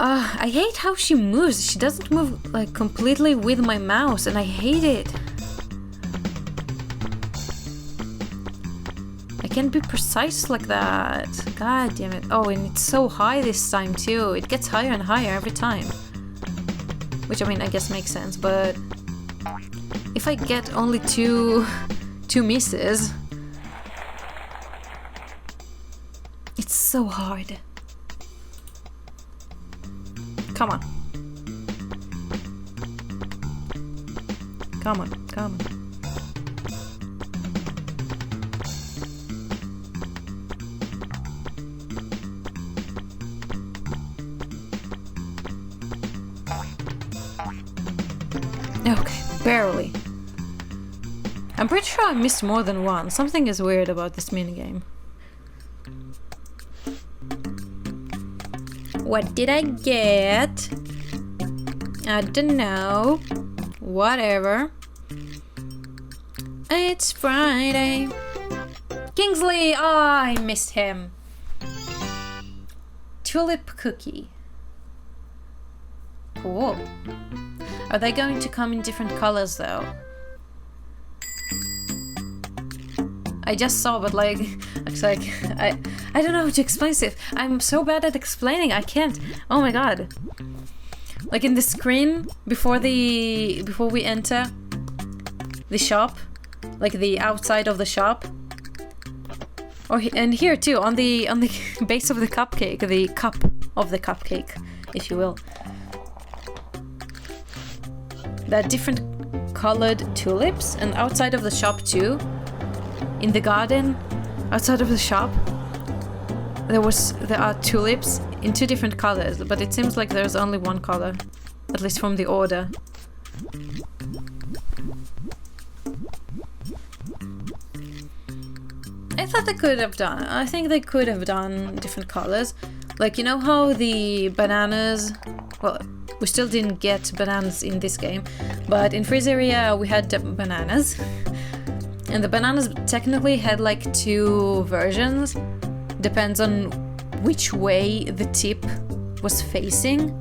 I hate how she moves. She doesn't move like completely with my mouse, and I hate it. I can't be precise like that. God damn it. Oh, and it's so high this time too. It gets higher and higher every time. Which, I mean, I guess makes sense, but if I get only two misses, it's so hard. Come on. Come on. Okay, barely. I'm pretty sure I missed more than one. Something is weird about this minigame. What did I get? I don't know. Whatever. It's Friday. Kingsley! Ah, I missed him. Tulip cookie. Cool. Are they going to come in different colors though? I just saw, but like, it's like, I don't know how to explain it. I'm so bad at explaining, I can't. Oh my god. Like in the screen, before we enter the shop, like the outside of the shop. And here too, on the base of the cupcake, the cup of the cupcake, if you will. There are different colored tulips, and outside of the shop too. In the garden, outside of the shop, there are tulips in two different colors, but it seems like there's only one color, at least from the order. I think they could have done different colors. Like, you know how the bananas, well, we still didn't get bananas in this game, but in Freezeria we had bananas. And the bananas technically had like two versions. Depends on which way the tip was facing.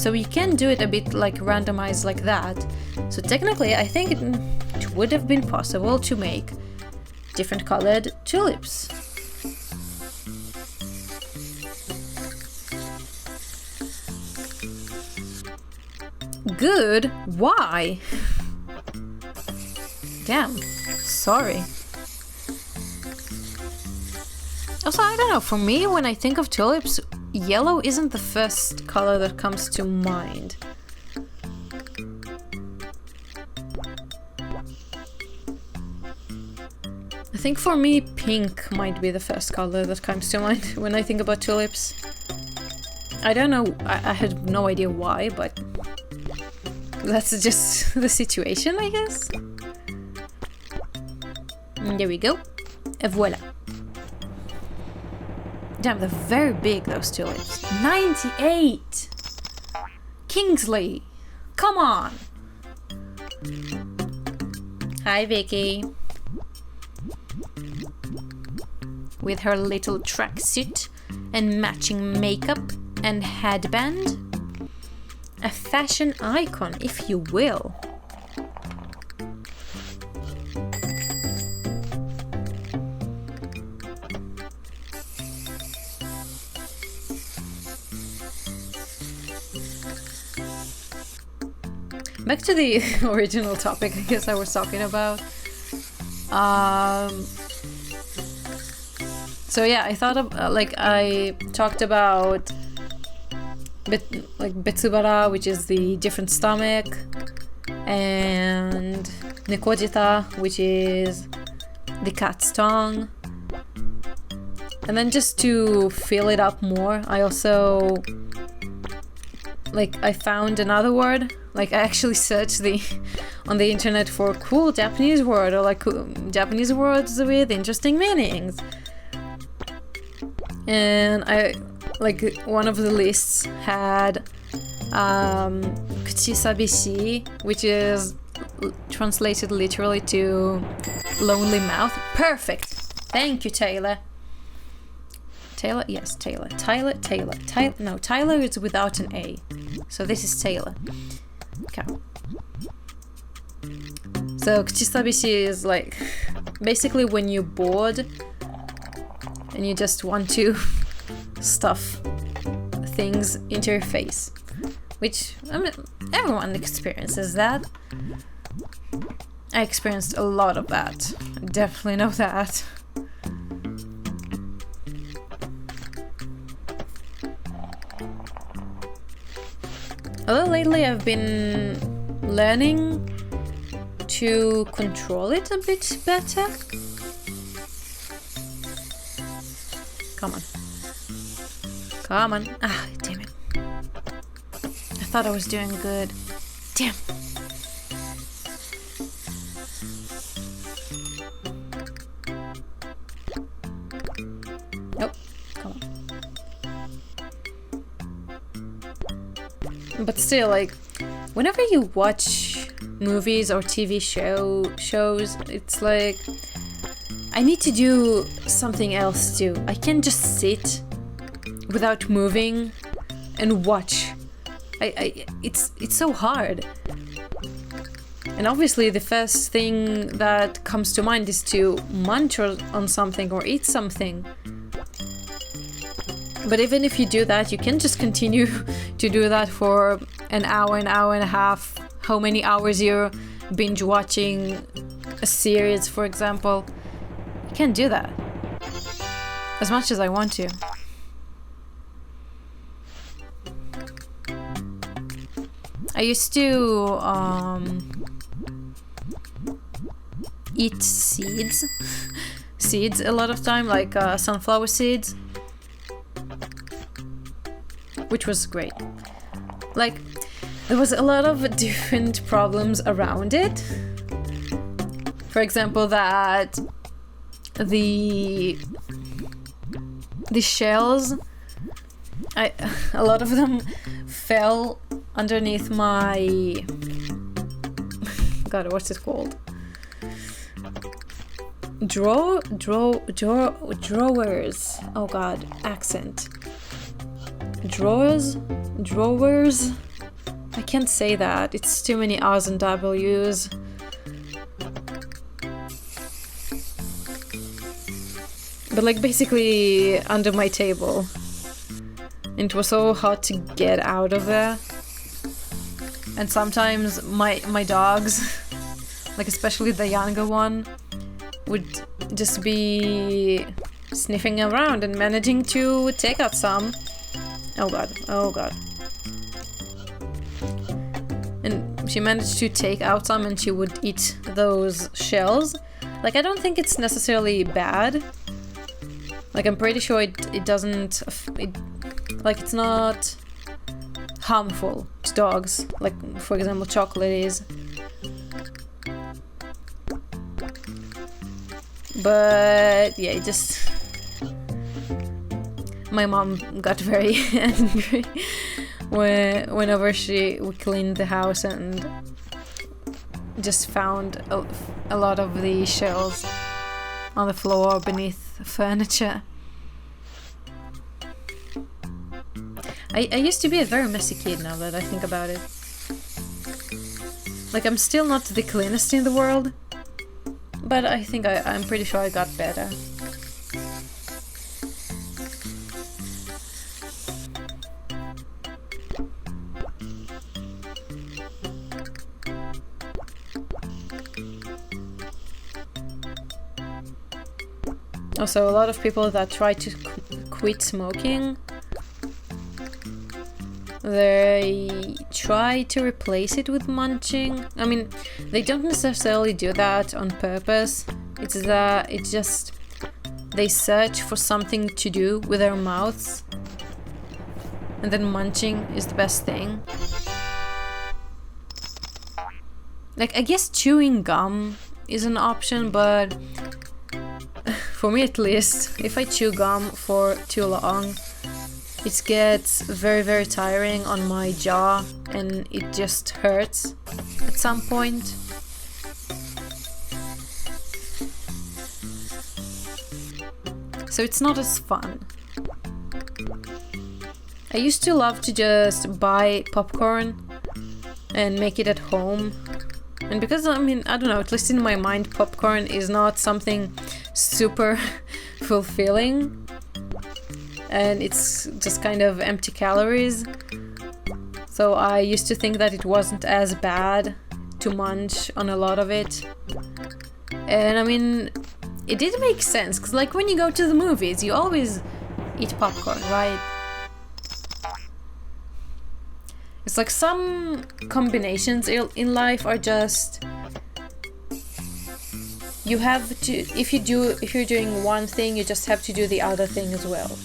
So you can do it a bit like randomized like that. So technically, I think it would have been possible to make different colored tulips. Good? Why? Damn. Sorry. Also, I don't know, for me, when I think of tulips, yellow isn't the first color that comes to mind. I think for me, pink might be the first color that comes to mind when I think about tulips. I don't know, I had no idea why, but that's just the situation, I guess. And there we go. Et voila. Damn, they're very big, those tulips. 98! Kingsley! Come on! Hi, Vicky. With her little tracksuit and matching makeup and headband. A fashion icon, if you will. Back to the original topic, I guess I was talking about. So yeah, I thought of I talked about Betsubara, which is the different stomach, and Nikodita, which is the cat's tongue. And then just to fill it up more, I also I found another word. I actually searched on the internet for cool Japanese word, or cool Japanese words with interesting meanings. And I one of the lists had kuchisabishi, which is translated literally to lonely mouth. Perfect. Thank you, Taylor. Taylor? Yes, Taylor. Tyler. No, Tyler is without an A. So this is Taylor. Okay. So kuchisabishi is basically when you're bored and you just want to stuff things into your face. Which, I mean, everyone experiences that. I experienced a lot of that. I definitely know that. Although lately I've been learning to control it a bit better. Come on. Come on. Ah, damn it. I thought I was doing good. Damn. Nope. Come on. But still, whenever you watch movies or TV shows, it's I need to do something else too. I can't just sit without moving and watch. It's so hard. And obviously the first thing that comes to mind is to munch on something or eat something. But even if you do that, you can just continue to do that for an hour and a half. How many hours you're binge watching a series, for example. You can't do that. As much as I want to. I used to eat seeds a lot of time, sunflower seeds, which was great. There was a lot of different problems around it. For example, that the shells, a lot of them fell underneath my God, what's it called? Drawers. Oh God, accent. Drawers? I can't say that. It's too many R's and W's. But like basically under my table. And it was so hard to get out of there. And sometimes my dogs, like especially the younger one, would just be sniffing around and managing to take out some. Oh god, oh god. And she managed to take out some and she would eat those shells. Like, I don't think it's necessarily bad. Like, I'm pretty sure it doesn't... it's not harmful to dogs. Like, for example, chocolate is. But, yeah, it just... My mom got very angry whenever we cleaned the house and just found a lot of the shells on the floor beneath furniture. I used to be a very messy kid now that I think about it. Like, I'm still not the cleanest in the world, but I think I'm pretty sure I got better. Also, a lot of people that try to quit smoking, they try to replace it with munching. I mean, they don't necessarily do that on purpose. It's just they search for something to do with their mouths, and then munching is the best thing. Like, I guess chewing gum is an option, but for me at least, if I chew gum for too long, it gets very, very tiring on my jaw and it just hurts at some point. So it's not as fun. I used to love to just buy popcorn and make it at home. And because, I mean, I don't know, at least in my mind, popcorn is not something super fulfilling. And it's just kind of empty calories. So I used to think that it wasn't as bad to munch on a lot of it. And I mean, it did make sense, because like when you go to the movies, you always eat popcorn, right? It's like some combinations in life are just... You have to... If you're doing one thing, you just have to do the other thing as well.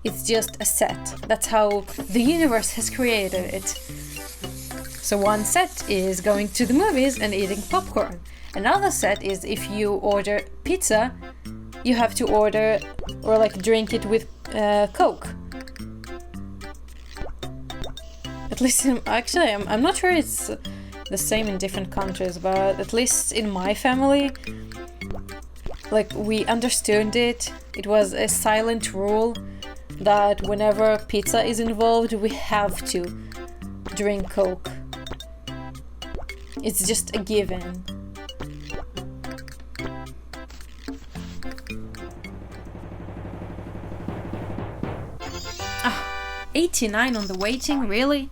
It's just a set. That's how the universe has created it. So one set is going to the movies and eating popcorn. Another set is if you order pizza, you have to order or like drink it with Coke. At least, I'm not sure it's the same in different countries, but at least in my family, like, we understood it. It was a silent rule that whenever pizza is involved, we have to drink Coke. It's just a given. Ah, 89 on the waiting, really?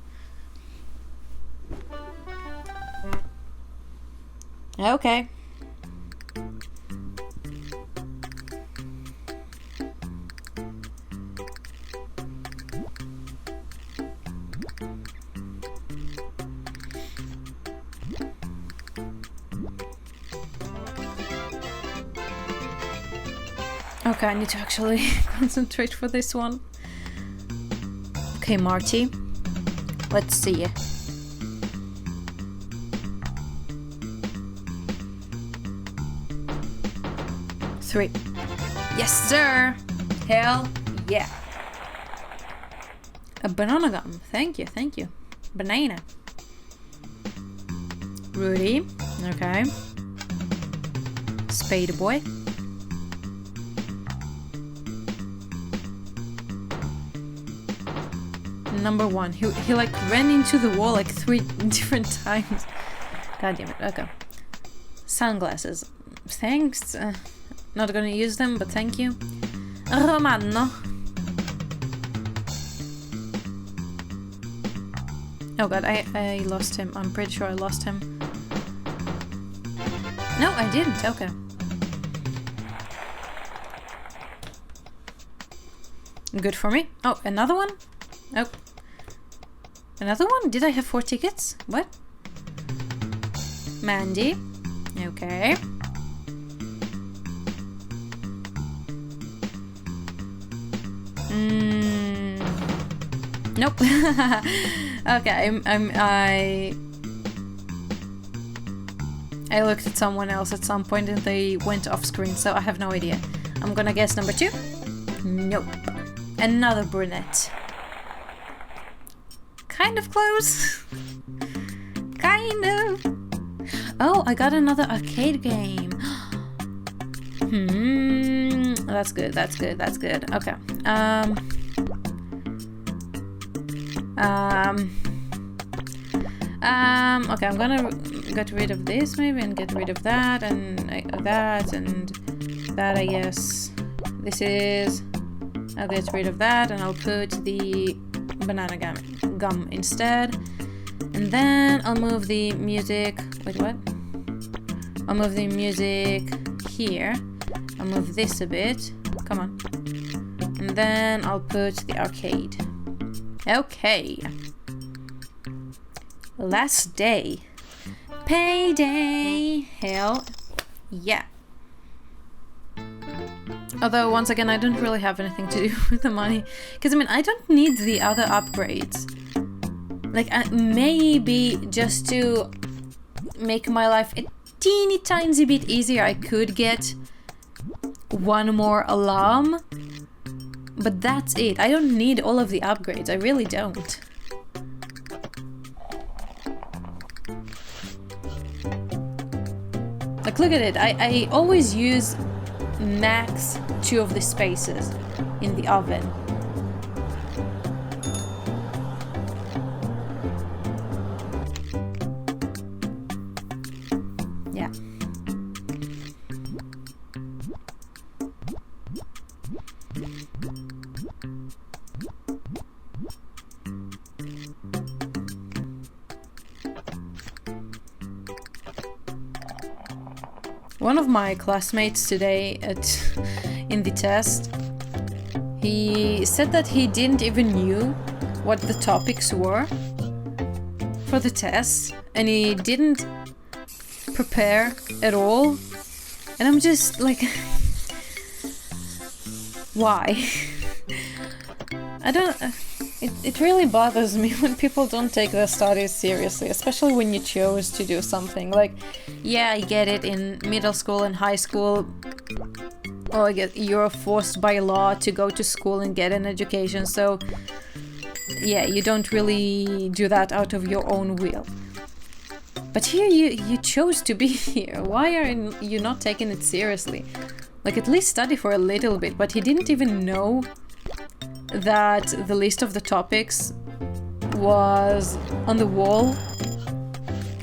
Okay. Okay, I need to actually concentrate for this one. Okay, Marty. Let's see. Three. Yes, sir! Hell yeah! A banana gum. Thank you, thank you. Banana. Rudy. Okay. Spade boy. number one. He like ran into the wall like 3 different times. God damn it. Okay. Sunglasses. Thanks. Not gonna use them, but thank you. Romano. Oh god, I lost him. I'm pretty sure I lost him. No, I didn't. Okay. Good for me. Oh, another one? Oh. Another one? Did I have 4 tickets? What? Mandy. Okay. Nope. Okay, I looked at someone else at some point and they went off screen, so I have no idea. I'm gonna guess number 2. Nope. Another brunette. Kind of close. Kind of. Oh, I got another arcade game. That's good, that's good, that's good. Okay. Okay, I'm gonna get rid of this maybe and get rid of that and that and that, I guess. This is... I'll get rid of that and I'll put the banana gum instead. And then I'll move the music... Wait, what? I'll move the music here. I'll move this a bit. Come on. And then I'll put the arcade. Okay. Last day. Payday. Hell yeah. Although, once again, I don't really have anything to do with the money. Because, I mean, I don't need the other upgrades. Like, maybe just to make my life a teeny tiny bit easier, I could get one more alarm. But that's it. I don't need all of the upgrades. I really don't. Like, look at it. I always use max 2 of the spaces in the oven. Yeah. One of my classmates today in the test, he said that he didn't even knew what the topics were for the test, and he didn't prepare at all. And I'm just like, why? I don't... It really bothers me when people don't take their studies seriously, especially when you chose to do something. Like, yeah, I get it, in middle school and high school, well, I guess you're forced by law to go to school and get an education, so yeah, you don't really do that out of your own will. But here you chose to be here. Why are you not taking it seriously? Like, at least study for a little bit, but he didn't even know that the list of the topics was on the wall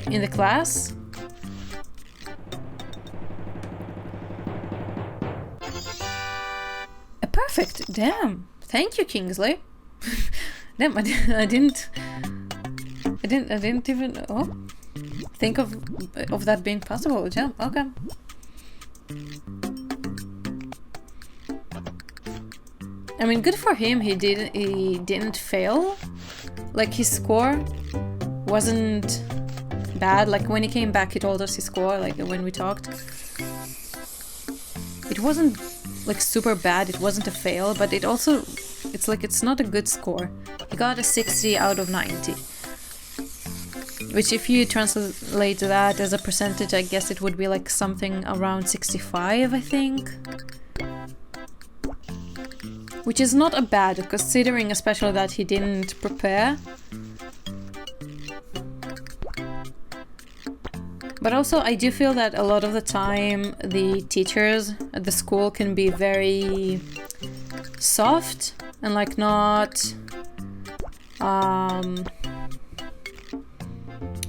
in the class. Perfect. Damn. Thank you, Kingsley. Damn, I didn't even think of that being possible. Yeah. Okay. I mean, good for him. He didn't fail. Like, his score wasn't bad. Like, when he came back, he told us his score. Like, when we talked, it wasn't like super bad. It wasn't a fail, but it's like it's not a good score. He got a 60 out of 90, which, if you translate that as a percentage, I guess it would be like something around 65, I think. Which is not a bad, considering especially that he didn't prepare. But also, I do feel that a lot of the time the teachers at the school can be very soft and like not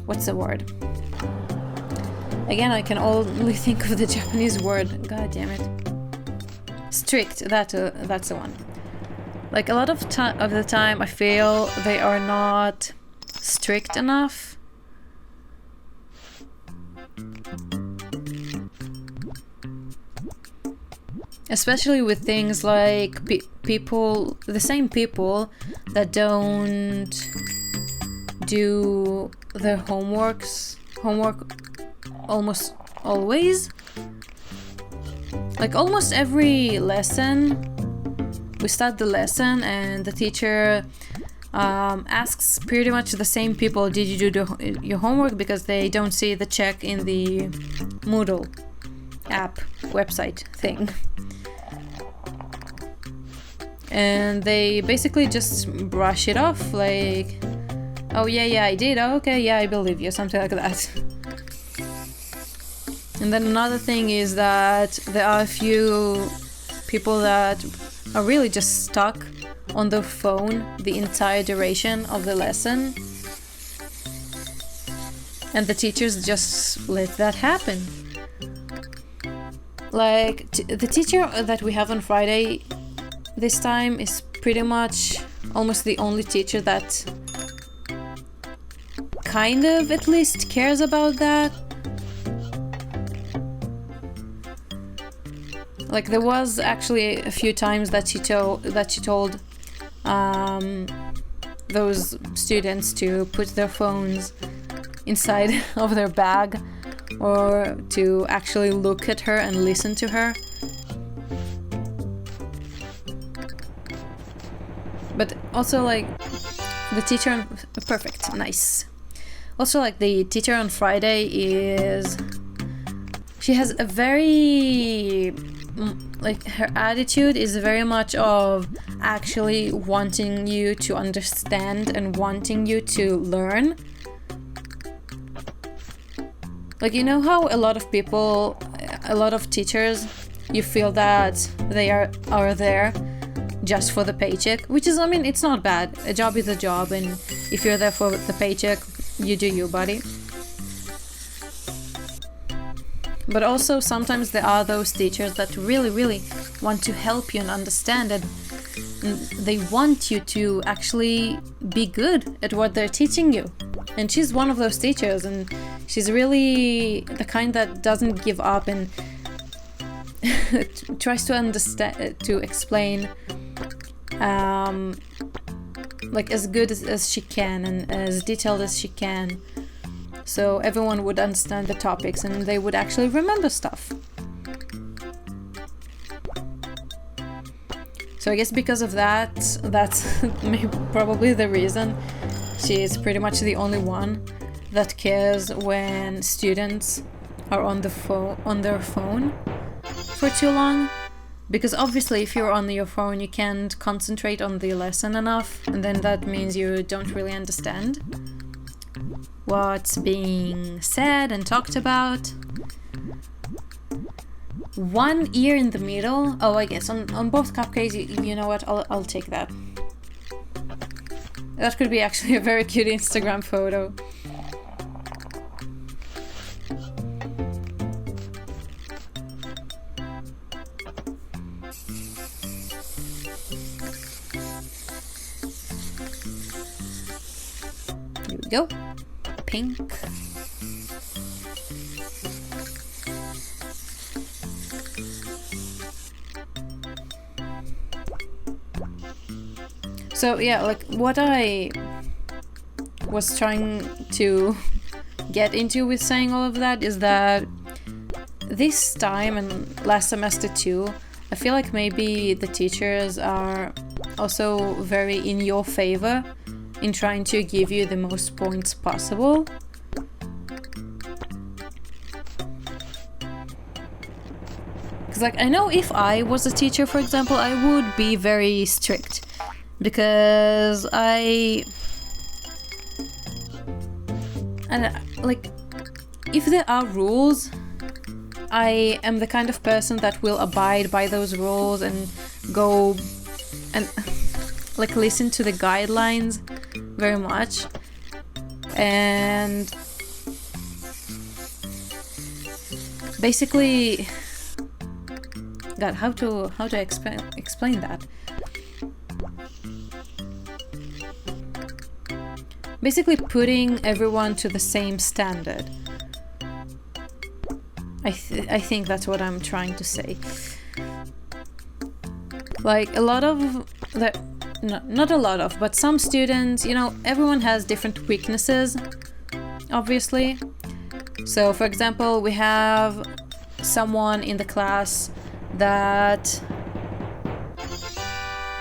what's the word? Again, I can only think of the Japanese word. God damn it. Strict. That's the one. Like a lot of the time, I feel they are not strict enough. Especially with things like the same people that don't do their homework almost always. Like almost every lesson, we start the lesson and the teacher asks pretty much the same people, did you do your homework? Because they don't see the check in the Moodle app website thing. And they basically just brush it off, like, oh yeah, I did, oh, okay, yeah, I believe you, something like that. And then another thing is that there are a few people that are really just stuck on their phone the entire duration of the lesson. And the teachers just let that happen. Like, the teacher that we have on Friday this time is pretty much almost the only teacher that kind of at least cares about that. Like there was actually a few times that she told those students to put their phones inside of their bag or to actually look at her and listen to her. But also like the teacher perfect, nice. Also like the teacher on Friday she has a very like her attitude is very much of actually wanting you to understand and wanting you to learn. Like, you know how a lot of people, a lot of teachers, you feel that they are there just for the paycheck, which is, I mean, it's not bad. A job is a job, and if you're there for the paycheck, you do you, buddy. But also sometimes there are those teachers that really, really want to help you and understand it. And they want you to actually be good at what they're teaching you. And she's one of those teachers, and she's really the kind that doesn't give up and tries to understand, to explain like as good as she can and as detailed as she can, so everyone would understand the topics and they would actually remember stuff. So I guess because of that, that's maybe probably the reason she is pretty much the only one that cares when students are on their phone for too long. Because obviously if you're on your phone you can't concentrate on the lesson enough, and then that means you don't really understand what's being said and talked about. One ear in the middle. Oh, I guess on both cupcakes, you know what, I'll take that. That could be actually a very cute Instagram photo. Here we go. Pink. So yeah, like what I was trying to get into with saying all of that is that this time and last semester too, I feel like maybe the teachers are also very in your favor in trying to give you the most points possible. Because like I know if I was a teacher, for example, I would be very strict. Because like, if there are rules, I am the kind of person that will abide by those rules and go and like listen to the guidelines very much. And basically, God, how to explain that? Basically putting everyone to the same standard. I think that's what I'm trying to say. Like a lot of not a lot of, but some students, everyone has different weaknesses, obviously. So for example, we have someone in the class that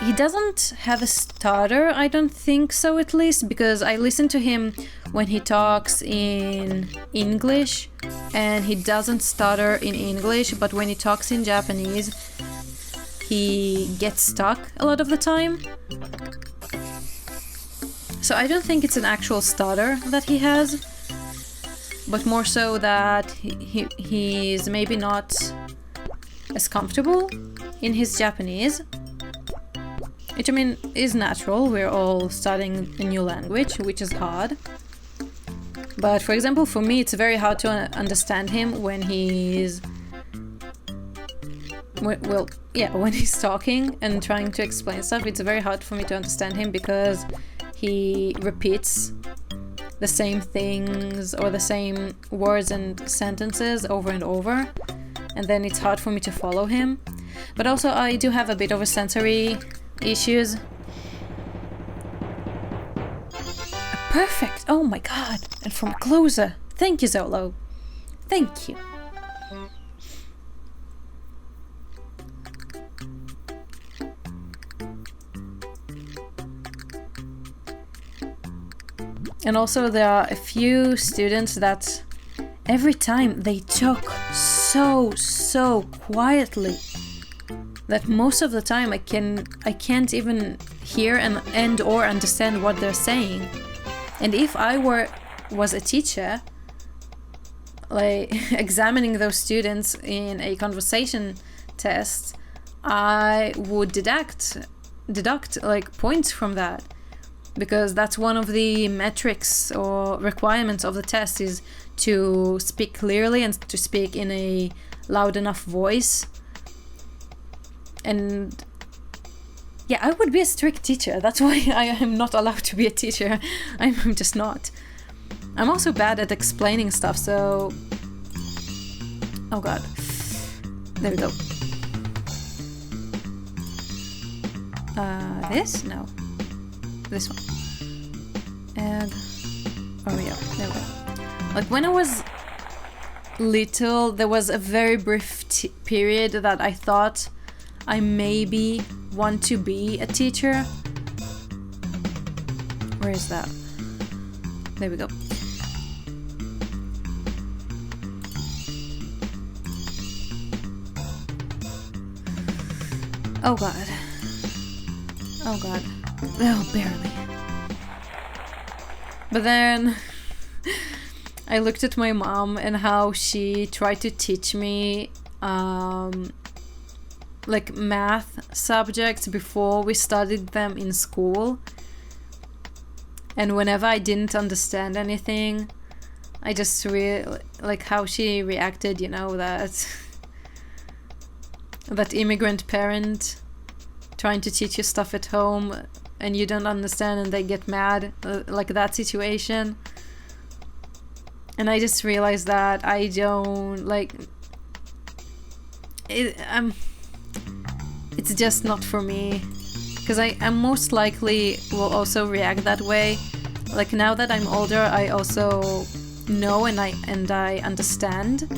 he doesn't have a stutter, I don't think so, at least, because I listen to him when he talks in English, and he doesn't stutter in English, but when he talks in Japanese, he gets stuck a lot of the time. So I don't think it's an actual stutter that he has, but more so that he's maybe not as comfortable in his Japanese. Which, I mean, is natural. We're all studying a new language, which is hard. But for example, for me, it's very hard to understand him when he's... when he's talking and trying to explain stuff. It's very hard for me to understand him because he repeats the same things or the same words and sentences over and over. And then it's hard for me to follow him. But also, I do have a bit of a sensory issues. Perfect! Oh my god! And from closer! Thank you, Zolo! Thank you! And also there are a few students that every time they talk so quietly that most of the time I can't even hear and or understand what they're saying. And if I was a teacher, like examining those students in a conversation test, I would deduct like points from that, because that's one of the metrics or requirements of the test, is to speak clearly and to speak in a loud enough voice. And yeah, I would be a strict teacher. That's why I am not allowed to be a teacher. I'm just not. I'm also bad at explaining stuff, so... Oh god. There we go. This? No. This one. And... Oh yeah, there we go. Like when I was little, there was a very brief period that I thought I maybe want to be a teacher. Where is that? There we go. Oh god. Oh god. Oh, barely. But then I looked at my mom and how she tried to teach me like math subjects before we studied them in school. And whenever I didn't understand anything, I just really like how she reacted, that immigrant parent trying to teach you stuff at home and you don't understand and they get mad, like that situation. And I just realized that I don't like it. It's just not for me, because I most likely will also react that way. Like now that I'm older, I also know and I understand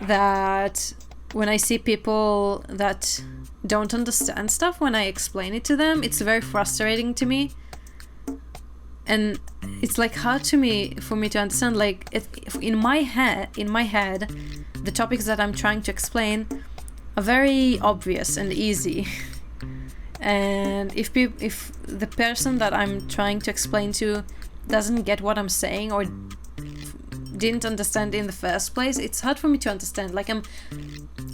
that when I see people that don't understand stuff when I explain it to them, it's very frustrating to me. And it's like hard for me to understand, like if in my head, the topics that I'm trying to explain are very obvious and easy. And if the person that I'm trying to explain to doesn't get what I'm saying or didn't understand in the first place, it's hard for me to understand. Like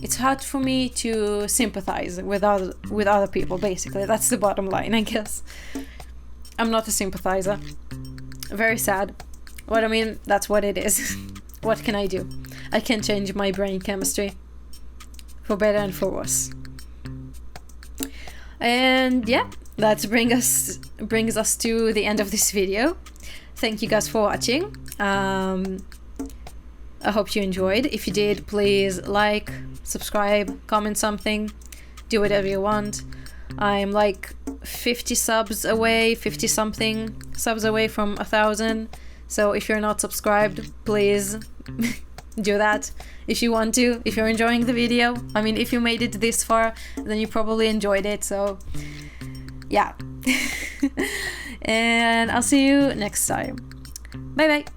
it's hard for me to sympathize with other people, basically. That's the bottom line, I guess. I'm not a sympathizer. Very sad. But I mean, that's what it is. What can I do? I can change my brain chemistry. For better and for worse. And yeah, that brings us to the end of this video. Thank you guys for watching. I hope you enjoyed. If you did, please like, subscribe, comment something, do whatever you want. I'm like 50 something subs away from 1,000. So if you're not subscribed, please do that if you want to, if you're enjoying the video. I mean, if you made it this far, then you probably enjoyed it, so yeah. And I'll see you next time. Bye bye.